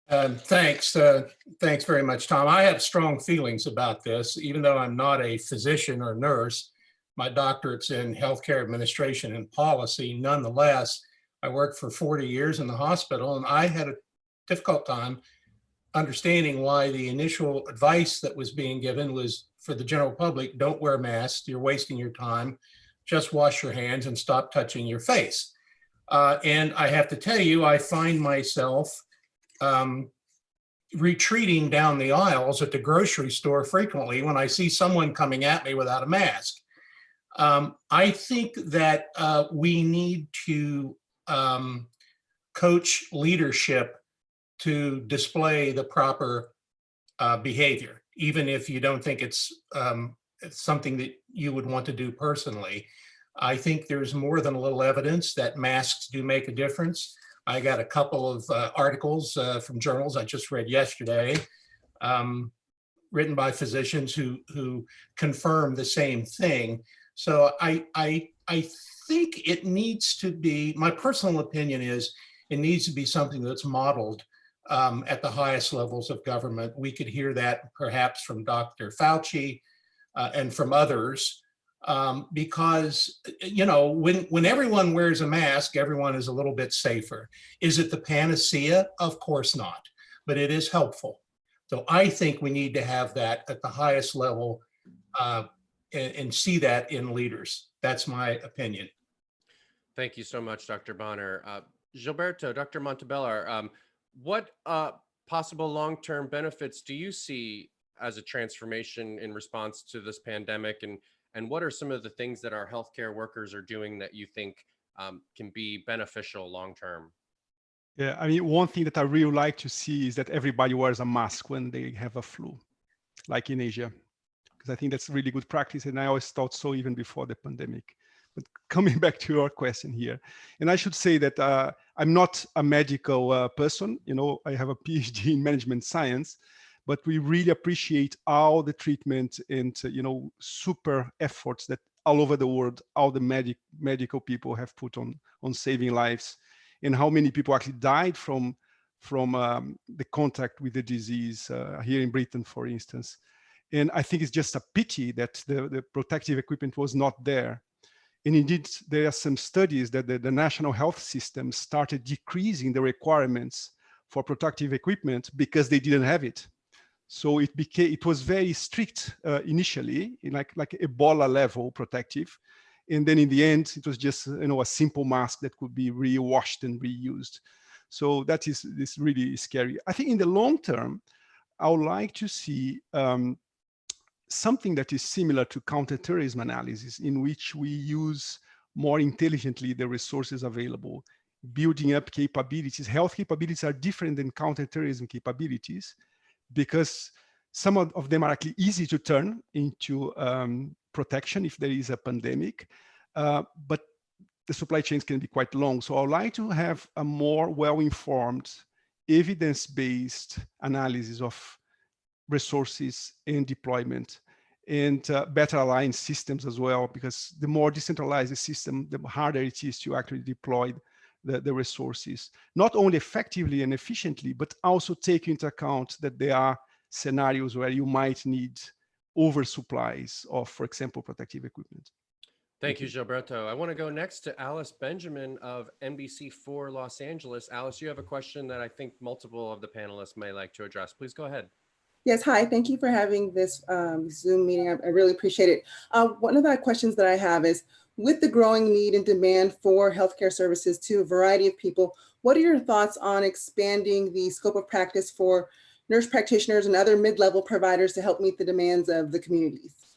Thanks very much, Tom. I have strong feelings about this, even though I'm not a physician or nurse. My doctorate's in healthcare administration and policy. Nonetheless, I worked for 40 years in the hospital, and I had a difficult time understanding why the initial advice that was being given was for the general public: don't wear masks, you're wasting your time, just wash your hands and stop touching your face. And I have to tell you, I find myself retreating down the aisles at the grocery store frequently when I see someone coming at me without a mask. I think that we need to coach leadership to display the proper behavior, even if you don't think it's something that you would want to do personally. I think there's more than a little evidence that masks do make a difference. I got a couple of articles from journals I just read yesterday, written by physicians who confirm the same thing. So I think it needs to be, my personal opinion is, it needs to be something that's modeled at the highest levels of government. We could hear that perhaps from Dr. Fauci and from others, because, you know, when everyone wears a mask, everyone is a little bit safer. Is it the panacea? Of course not, but it is helpful. So I think we need to have that at the highest level and see that in leaders. That's my opinion. Thank you so much, Dr. Bonner. Gilberto, Dr. Montebello, what possible long-term benefits do you see as a transformation in response to this pandemic? And what are some of the things that our healthcare workers are doing that you think can be beneficial long-term? Yeah, I mean, one thing that I really like to see is that everybody wears a mask when they have a flu, like in Asia, because I think that's really good practice. And I always thought so even before the pandemic. But coming back to your question here, and I should say that I'm not a medical person. You know, I have a PhD in management science, but we really appreciate all the treatment and you know, super efforts that all over the world, all the medical people have put on saving lives, and how many people actually died from the contact with the disease here in Britain, for instance. And I think it's just a pity that the protective equipment was not there. And indeed, there are some studies that the national health system started decreasing the requirements for protective equipment because they didn't have it. So it was very strict initially, in like Ebola level protective. And then in the end, it was just, you know, a simple mask that could be re-washed and reused. So that is really scary. I think in the long term, I would like to see something that is similar to counterterrorism analysis, in which we use more intelligently the resources available, building up capabilities. Health capabilities are different than counterterrorism capabilities, because some of them are actually easy to turn into protection if there is a pandemic, but the supply chains can be quite long. So I would like to have a more well-informed, evidence-based analysis of resources and deployment, and better aligned systems as well, because the more decentralized the system, the harder it is to actually deploy the resources, not only effectively and efficiently, but also take into account that there are scenarios where you might need oversupplies of, for example, protective equipment. Thank you, Gilberto. I want to go next to Alice Benjamin of NBC4 Los Angeles. Alice, you have a question that I think multiple of the panelists may like to address. Please go ahead. Yes, hi. Thank you for having this Zoom meeting. I really appreciate it. One of the questions that I have is, with the growing need and demand for healthcare services to a variety of people, what are your thoughts on expanding the scope of practice for nurse practitioners and other mid-level providers to help meet the demands of the communities?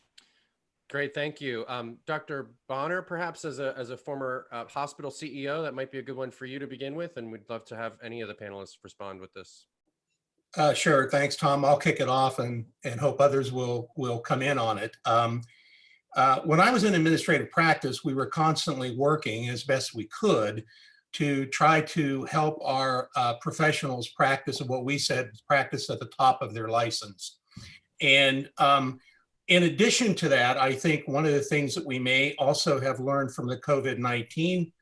Great, thank you. Dr. Bonner, perhaps as a former hospital CEO, that might be a good one for you to begin with, and we'd love to have any of the panelists respond with this. Sure, thanks, Tom. I'll kick it off and hope others will come in on it. When I was in administrative practice, we were constantly working as best we could to try to help our professionals practice of what we said practice at the top of their license. And in addition to that, I think one of the things that we may also have learned from the COVID-19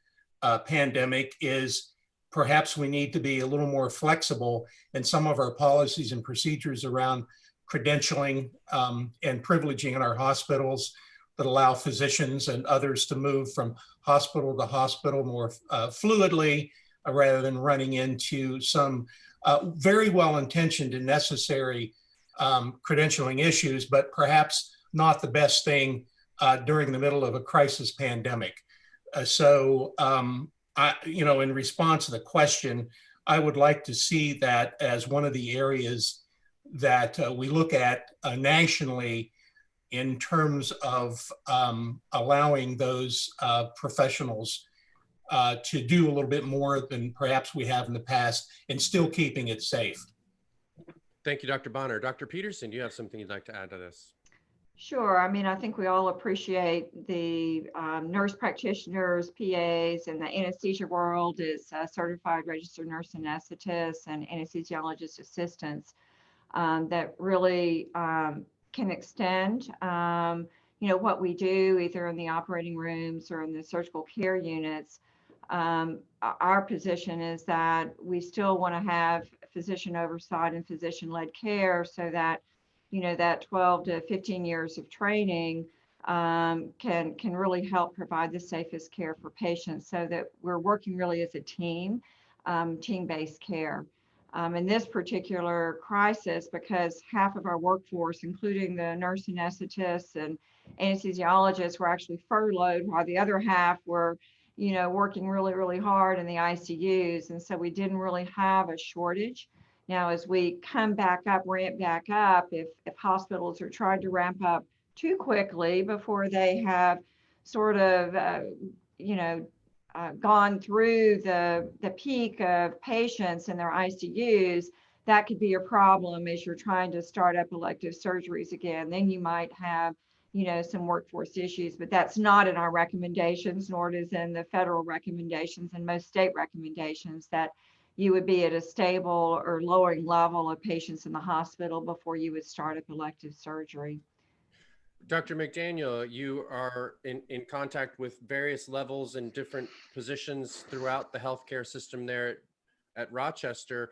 pandemic is perhaps we need to be a little more flexible in some of our policies and procedures around credentialing and privileging in our hospitals that allow physicians and others to move from hospital to hospital more fluidly, rather than running into some very well-intentioned and necessary credentialing issues, but perhaps not the best thing during the middle of a crisis pandemic. In response to the question, I would like to see that as one of the areas that we look at nationally in terms of allowing those professionals to do a little bit more than perhaps we have in the past, and still keeping it safe. Thank you, Dr. Bonner. Dr. Peterson, do you have something you'd like to add to this? Sure. I mean, I think we all appreciate the nurse practitioners, PAs, and the anesthesia world is certified registered nurse anesthetists and anesthesiologist assistants that really can extend, what we do either in the operating rooms or in the surgical care units. Our position is that we still want to have physician oversight and physician-led care, so that that 12 to 15 years of training can really help provide the safest care for patients, so that we're working really as a team, team-based care. In this particular crisis, because half of our workforce, including the nurse anesthetists and anesthesiologists, were actually furloughed, while the other half were working really, really hard in the ICUs. And so we didn't really have a shortage. Now, as we come back up, ramp back up, if hospitals are trying to ramp up too quickly before they have sort of, gone through the peak of patients in their ICUs, that could be a problem as you're trying to start up elective surgeries again. Then you might have, some workforce issues, but that's not in our recommendations, nor it is in the federal recommendations and most state recommendations, that you would be at a stable or lowering level of patients in the hospital before you would start up elective surgery. Dr. McDaniel, you are in contact with various levels and different positions throughout the healthcare system there at Rochester.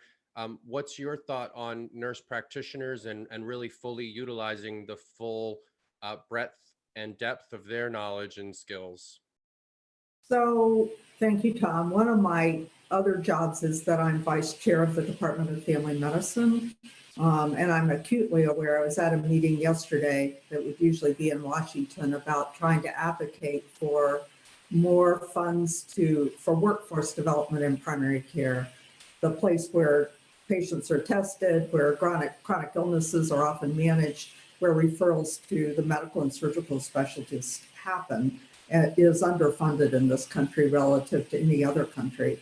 What's your thought on nurse practitioners and really fully utilizing the full breadth and depth of their knowledge and skills? So thank you, Tom. One of my other jobs is that I'm vice chair of the Department of Family Medicine. And I'm acutely aware, I was at a meeting yesterday that would usually be in Washington about trying to advocate for more funds for workforce development in primary care, the place where patients are tested, where chronic illnesses are often managed, where referrals to the medical and surgical specialties happen, is underfunded in this country relative to any other country.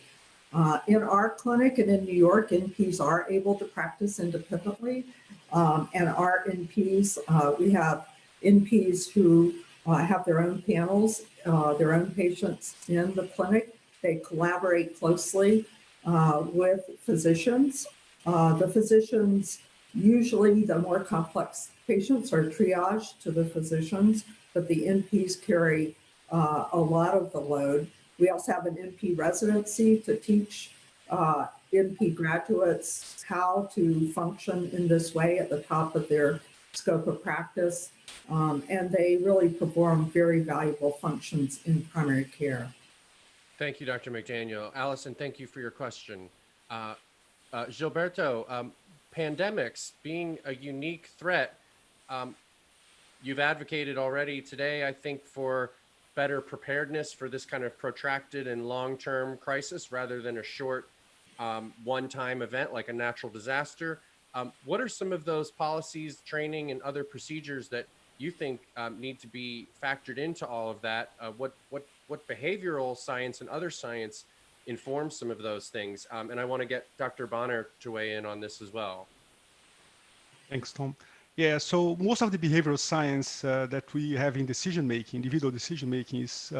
In our clinic and in New York, NPs are able to practice independently. And our NPs, we have NPs who have their own panels, their own patients in the clinic. They collaborate closely with physicians. The physicians, usually the more complex patients are triaged to the physicians, but the NPs carry a lot of the load. We also have an NP residency to teach NP graduates how to function in this way at the top of their scope of practice. And they really perform very valuable functions in primary care. Thank you, Dr. McDaniel. Allison, thank you for your question. Gilberto, pandemics being a unique threat, you've advocated already today, I think, for better preparedness for this kind of protracted and long-term crisis rather than a short one-time event like a natural disaster. What are some of those policies, training, and other procedures that you think need to be factored into all of that? What behavioral science and other science informs some of those things? And I want to get Dr. Bonner to weigh in on this as well. Thanks, Tom. Yeah, so most of the behavioral science that we have in decision-making, individual decision-making, is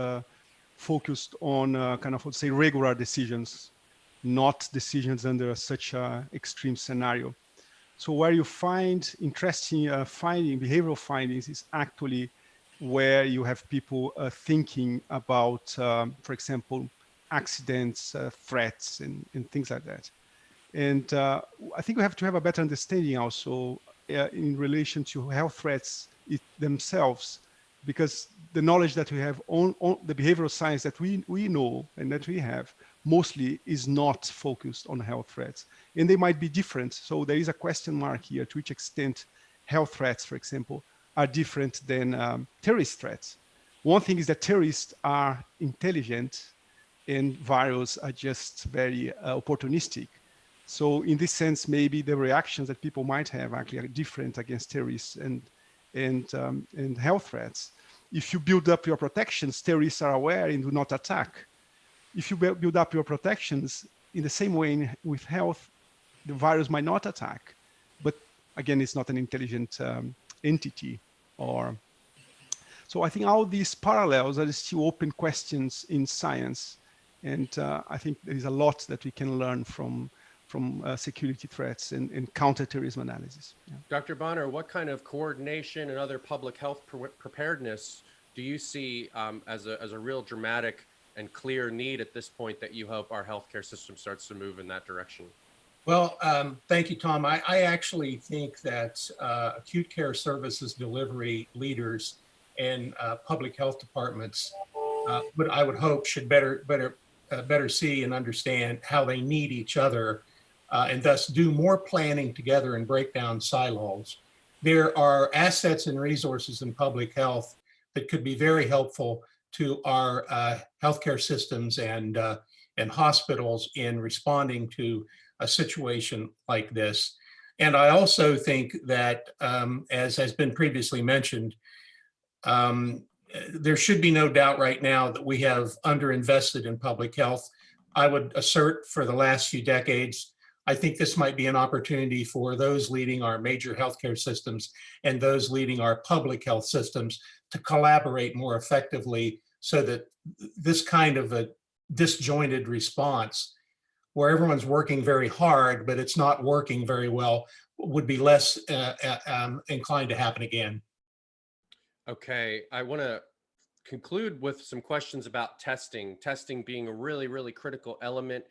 focused on kind of, let's say, regular decisions, not decisions under such an extreme scenario. So where you find interesting behavioral findings is actually where you have people thinking about, for example, accidents, threats, and things like that. And I think we have to have a better understanding also in relation to health threats themselves, because the knowledge that we have on the behavioral science that we know and that we have mostly is not focused on health threats, and they might be different. So there is a question mark here to which extent health threats, for example, are different than terrorist threats. One thing is that terrorists are intelligent and viruses are just very opportunistic. So in this sense, maybe the reactions that people might have actually are different against terrorists and health threats. If you build up your protections, terrorists are aware and do not attack. If you build up your protections in the same way with health, the virus might not attack. But again, it's not an intelligent entity. So I think all these parallels are still open questions in science. And I think there is a lot that we can learn from security threats and counterterrorism analysis. Yeah. Dr. Bonner, what kind of coordination and other public health preparedness do you see as a real dramatic and clear need at this point that you hope our healthcare system starts to move in that direction? Well, thank you, Tom. I actually think that acute care services delivery leaders and public health departments, I would hope, should better see and understand how they need each other, and thus do more planning together and break down silos. There are assets and resources in public health that could be very helpful to our healthcare systems and hospitals in responding to a situation like this. And I also think that, as has been previously mentioned, there should be no doubt right now that we have underinvested in public health. I would assert for the last few decades, I think this might be an opportunity for those leading our major healthcare systems and those leading our public health systems to collaborate more effectively so that this kind of a disjointed response where everyone's working very hard, but it's not working very well, would be less inclined to happen again. Okay, I want to conclude with some questions about testing. Testing being a really, really critical element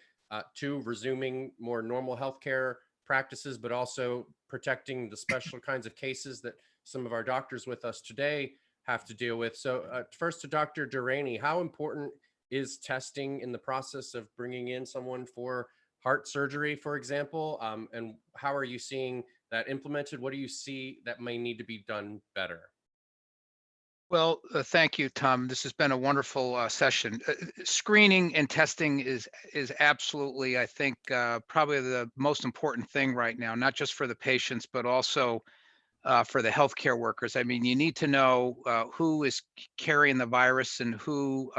to resuming more normal healthcare practices, but also protecting the special kinds of cases that some of our doctors with us today have to deal with. So first to Dr. Rainey, how important is testing in the process of bringing in someone for heart surgery, for example? And how are you seeing that implemented? What do you see that may need to be done better? Well, thank you, Tom. This has been a wonderful session. Screening and testing is absolutely, I think, probably the most important thing right now, not just for the patients, but also for the healthcare workers. I mean, you need to know who is carrying the virus and who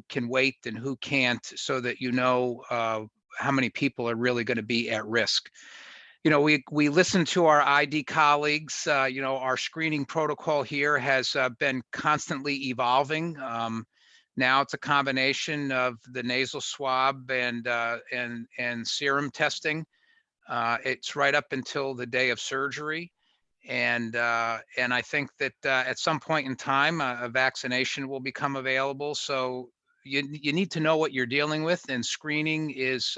can wait and who can't, so that you know how many people are really going to be at risk. You know, we listen to our ID colleagues. You know, our screening protocol here has been constantly evolving. Now it's a combination of the nasal swab and serum testing. It's right up until the day of surgery, and I think that at some point in time, a vaccination will become available. So you need to know what you're dealing with, and screening is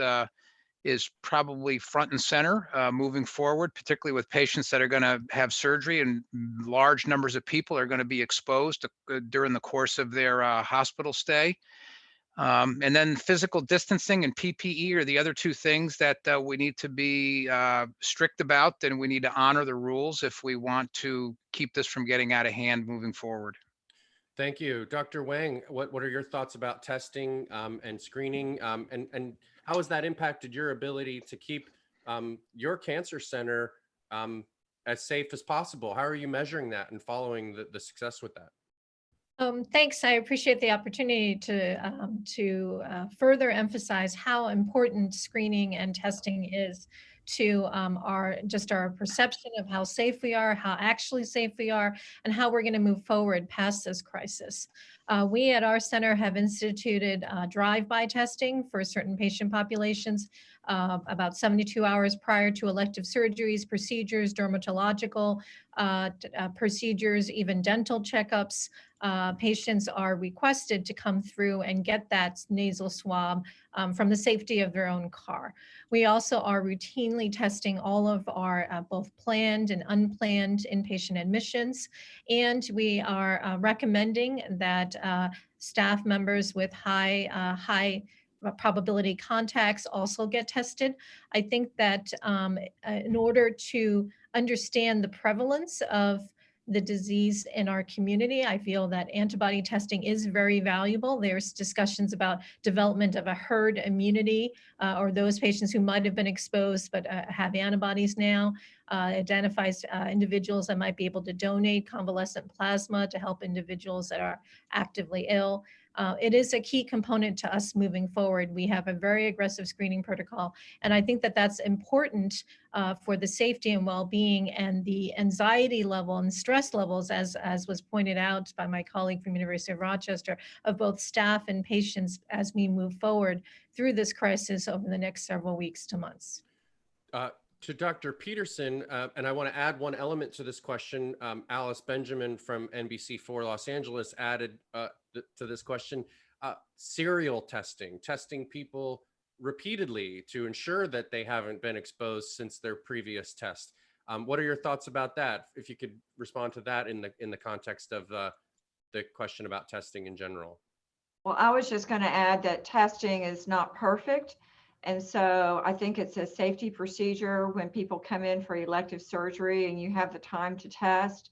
probably front and center moving forward, particularly with patients that are going to have surgery, and large numbers of people are going to be exposed during the course of their hospital stay. And then physical distancing and PPE are the other two things that we need to be strict about, and we need to honor the rules if we want to keep this from getting out of hand moving forward. Thank you. Dr. Wang, what are your thoughts about testing and screening, and how has that impacted your ability to keep your cancer center as safe as possible? How are you measuring that and following the success with that? Thanks. I appreciate the opportunity to further emphasize how important screening and testing is to our perception of how safe we are, how actually safe we are, and how we're going to move forward past this crisis. We at our center have instituted drive-by testing for certain patient populations about 72 hours prior to elective surgeries, procedures, dermatological procedures, even dental checkups. Patients are requested to come through and get that nasal swab from the safety of their own car. We also are routinely testing all of our both planned and unplanned inpatient admissions, and we are recommending that staff members with high probability contacts also get tested. I think that in order to understand the prevalence of the disease in our community, I feel that antibody testing is very valuable. There's discussions about development of a herd immunity, or those patients who might have been exposed but have antibodies now. Identifies individuals that might be able to donate convalescent plasma to help individuals that are actively ill. It is a key component to us moving forward. We have a very aggressive screening protocol, and I think that that's important for the safety and well-being and the anxiety level and stress levels, as was pointed out by my colleague from University of Rochester, of both staff and patients as we move forward through this crisis over the next several weeks to months. To Dr. Peterson, and I want to add one element to this question. Alice Benjamin from NBC4 Los Angeles added to this question, serial testing people repeatedly to ensure that they haven't been exposed since their previous test. What are your thoughts about that? If you could respond to that in the context of the question about testing in general. Well, I was just going to add that testing is not perfect. And so I think it's a safety procedure when people come in for elective surgery and you have the time to test,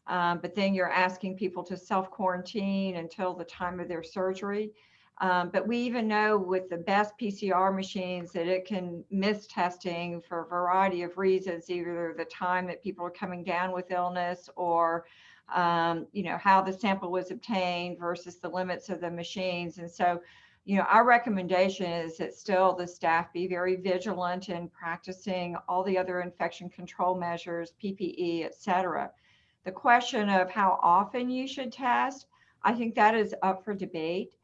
but then you're asking people to self-quarantine until the time of their surgery. But we even know with the best PCR machines that it can miss testing for a variety of reasons, either the time that people are coming down with illness or how the sample was obtained versus the limits of the machines. And so, our recommendation is that still the staff be very vigilant in practicing all the other infection control measures, PPE, et cetera. The question of how often you should test, I think that is up for debate.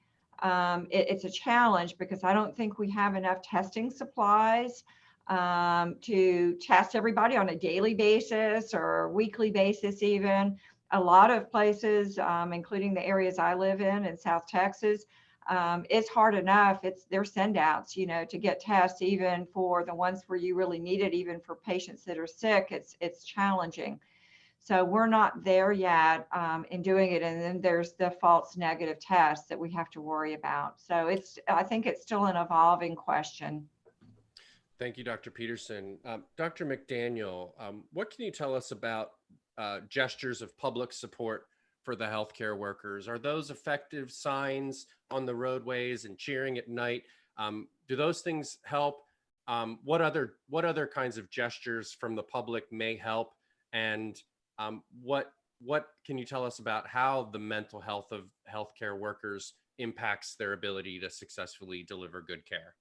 It's a challenge because I don't think we have enough testing supplies to test everybody on a daily basis or weekly basis even. A lot of places, including the areas I live in South Texas, it's hard enough. Their send outs, to get tests, even for the ones where you really need it, even for patients that are sick, it's challenging. So we're not there yet in doing it. And then there's the false negative tests that we have to worry about. So I think it's still an evolving question. Thank you, Dr. Peterson. Dr. McDaniel, what can you tell us about gestures of public support for the healthcare workers? Are those effective signs on the roadways and cheering at night? Do those things help? What other kinds of gestures from the public may help? And what can you tell us about how the mental health of healthcare workers impacts their ability to successfully deliver good care?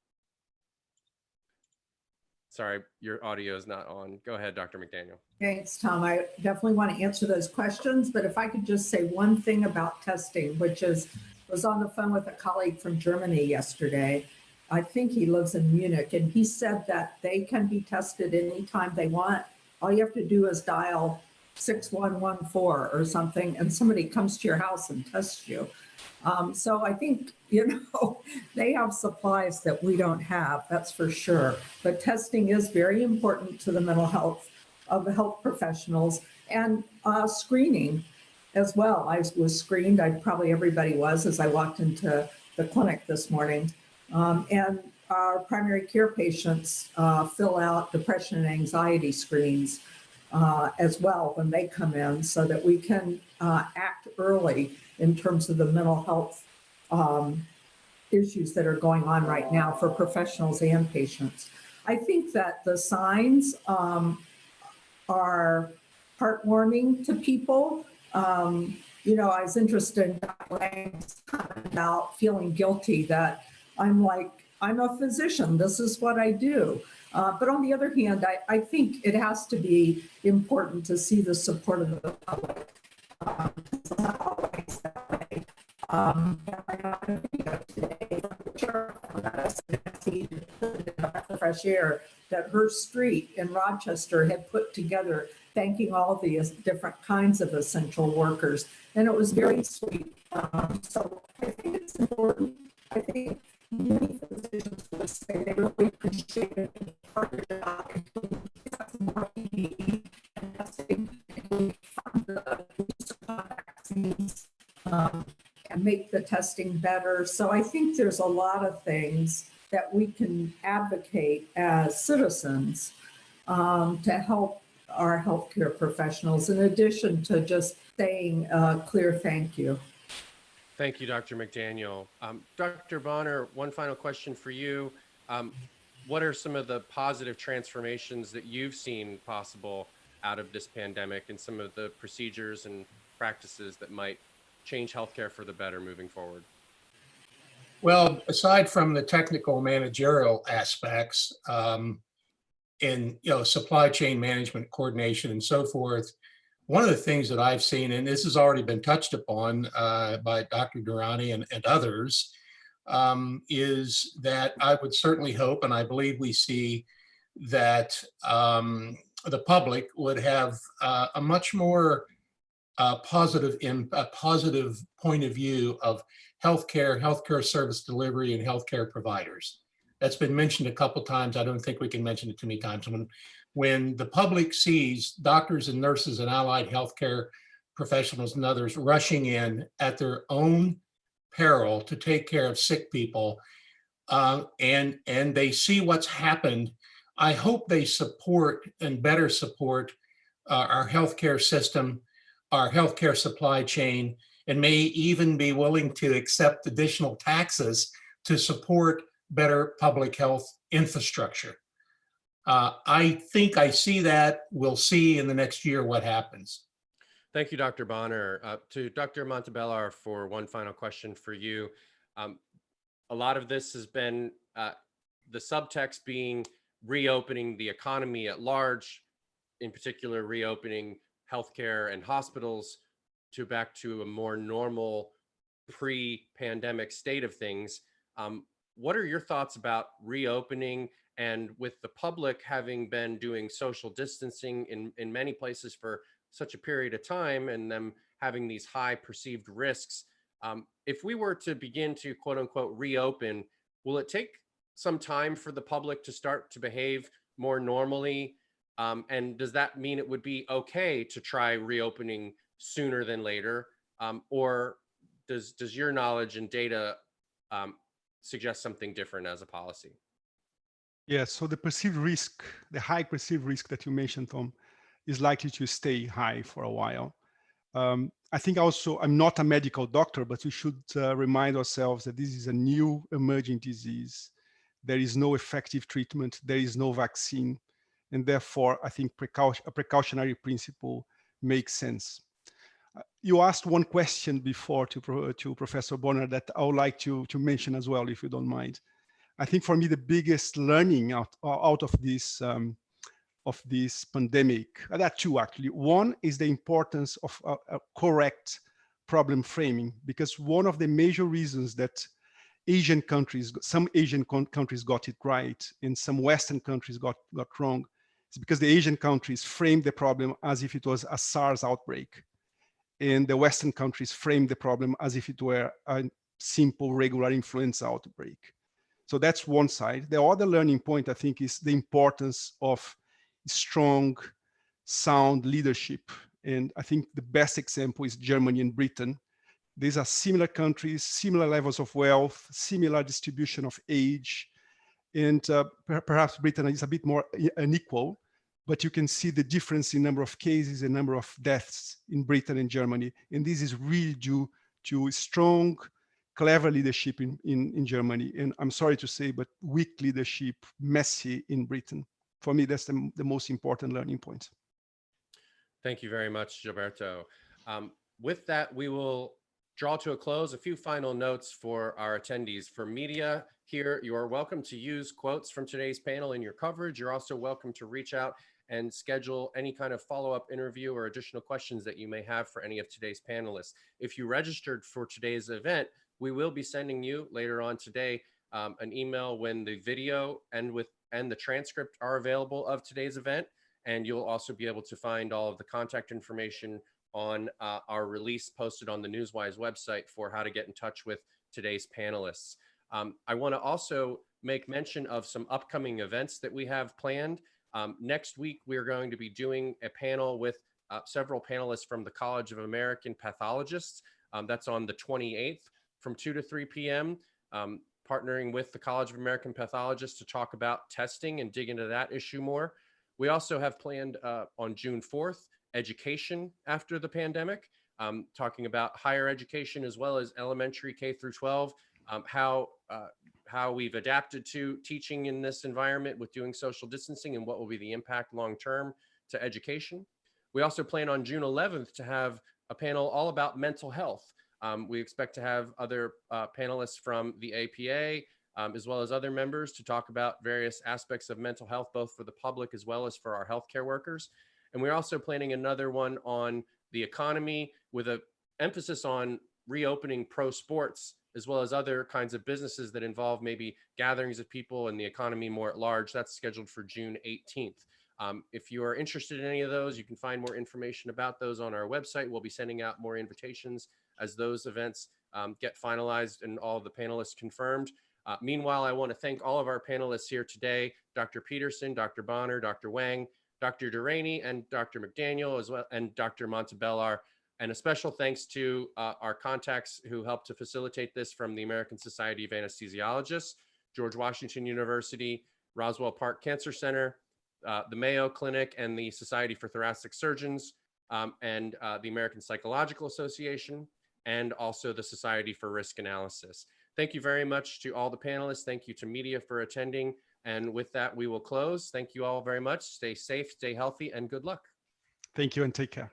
Sorry, your audio is not on. Go ahead, Dr. McDaniel. Thanks, Tom. I definitely want to answer those questions, but if I could just say one thing about testing, which was on the phone with a colleague from Germany yesterday. I think he lives in Munich, and he said that they can be tested anytime they want. All you have to do is dial 6114 or something, and somebody comes to your house and tests you. So I think, they have supplies that we don't have, that's for sure. But testing is very important to the mental health of the health professionals, and screening as well. I was screened, probably everybody was, as I walked into the clinic this morning. And our primary care patients fill out depression and anxiety screens as well when they come in, so that we can act early in terms of the mental health issues that are going on right now for professionals and patients. I think that the signs are heartwarming to people. I was interested in Dr. Lang's comment about feeling guilty, that I'm a physician, this is what I do. But on the other hand, I think it has to be important to see the support of the public. It's not always that way. I got a video today from the sheriff that I the fresh air that her street in Rochester had put together, thanking all these different kinds of essential workers. And it was very sweet. So I think it's important. I think many physicians would say they really appreciate it being part of their job, including more PPE and testing, and fund the use of vaccines and make the testing better. So I think there's a lot of things that we can advocate as citizens to help our healthcare professionals, in addition to just saying a clear thank you. Thank you, Dr. McDaniel. Dr. Bonner, one final question for you. What are some of the positive transformations that you've seen possible out of this pandemic, and some of the procedures and practices that might change healthcare for the better moving forward? Well, aside from the technical managerial aspects, in supply chain management, coordination, and so forth, one of the things that I've seen, and this has already been touched upon by Dr. Durrani and others, is that I would certainly hope, and I believe we see, that the public would have a much more positive point of view of healthcare service delivery, and healthcare providers. That's been mentioned a couple times. I don't think we can mention it too many times. When the public sees doctors and nurses and allied healthcare professionals and others rushing in at their own peril to take care of sick people, and they see what's happened, I hope they support and better support our healthcare system, our healthcare supply chain, and may even be willing to accept additional taxes to support better public health infrastructure. I think I see that. We'll see in the next year what happens. Thank you, Dr. Bonner. To Dr. Montebellar, for one final question for you. a lot of this has been the subtext being reopening the economy at large, in particular reopening healthcare and hospitals to back to a more normal pre-pandemic state of things. What are your thoughts about reopening, and with the public having been doing social distancing in many places for such a period of time and them having these high perceived risks? If we were to begin to quote unquote reopen, will it take some time for the public to start to behave more normally? And does that mean it would be okay to try reopening sooner than later? Or does your knowledge and data suggest something different as a policy? Yeah, so the perceived risk, the high perceived risk that you mentioned, Tom, is likely to stay high for a while. I think also, I'm not a medical doctor, but we should remind ourselves that this is a new emerging disease. There is no effective treatment, there is no vaccine, and therefore I think a precautionary principle makes sense. You asked one question before to Professor Bonner that I would like to mention as well, if you don't mind. I think for me, the biggest learning out of this pandemic, there are two actually. One is the importance of a correct problem framing, because one of the major reasons that Asian countries, some Asian countries got it right and some Western countries got wrong, is because the Asian countries framed the problem as if it was a SARS outbreak, and the Western countries framed the problem as if it were a simple regular influenza outbreak. So that's one side. The other learning point, I think, is the importance of strong, sound leadership. And I think the best example is Germany and Britain. These are similar countries, similar levels of wealth, similar distribution of age, and perhaps Britain is a bit more unequal, but you can see the difference in number of cases and number of deaths in Britain and Germany. And this is really due to strong, clever leadership in Germany. And I'm sorry to say, but weak leadership, messy in Britain. For me, that's the most important learning point. Thank you very much, Gilberto. With that, we will draw to a close. A few final notes for our attendees. For media here, you are welcome to use quotes from today's panel in your coverage. You're also welcome to reach out and schedule any kind of follow-up interview or additional questions that you may have for any of today's panelists. If you registered for today's event, we will be sending you later on today an email when the video and the transcript are available of today's event. And you'll also be able to find all of the contact information on our release posted on the Newswise website for how to get in touch with today's panelists. I want to also make mention of some upcoming events that we have planned. Next week, we're going to be doing a panel with several panelists from the College of American Pathologists. That's on the 28th from 2 to 3 p.m., partnering with the College of American Pathologists to talk about testing and dig into that issue more. We also have planned on June 4th, education after the pandemic, talking about higher education as well as elementary K through 12, how we've adapted to teaching in this environment with doing social distancing and what will be the impact long-term to education. We also plan on June 11th to have a panel all about mental health. We expect to have other panelists from the APA, as well as other members to talk about various aspects of mental health, both for the public as well as for our healthcare workers. And we're also planning another one on the economy with an emphasis on reopening pro sports, as well as other kinds of businesses that involve maybe gatherings of people and the economy more at large. That's scheduled for June 18th. If you are interested in any of those, you can find more information about those on our website. We'll be sending out more invitations as those events get finalized and all of the panelists confirmed. Meanwhile, I want to thank all of our panelists here today, Dr. Peterson, Dr. Bonner, Dr. Wang, Dr. Rainey, and Dr. McDaniel, as well, and Dr. Montebellar. And a special thanks to our contacts who helped to facilitate this from the American Society of Anesthesiologists, George Washington University, Roswell Park Cancer Center, the Mayo Clinic, and the Society for Thoracic Surgeons, and the American Psychological Association, and also the Society for Risk Analysis. Thank you very much to all the panelists. Thank you to media for attending. And with that, we will close. Thank you all very much. Stay safe, stay healthy, and good luck. Thank you and take care.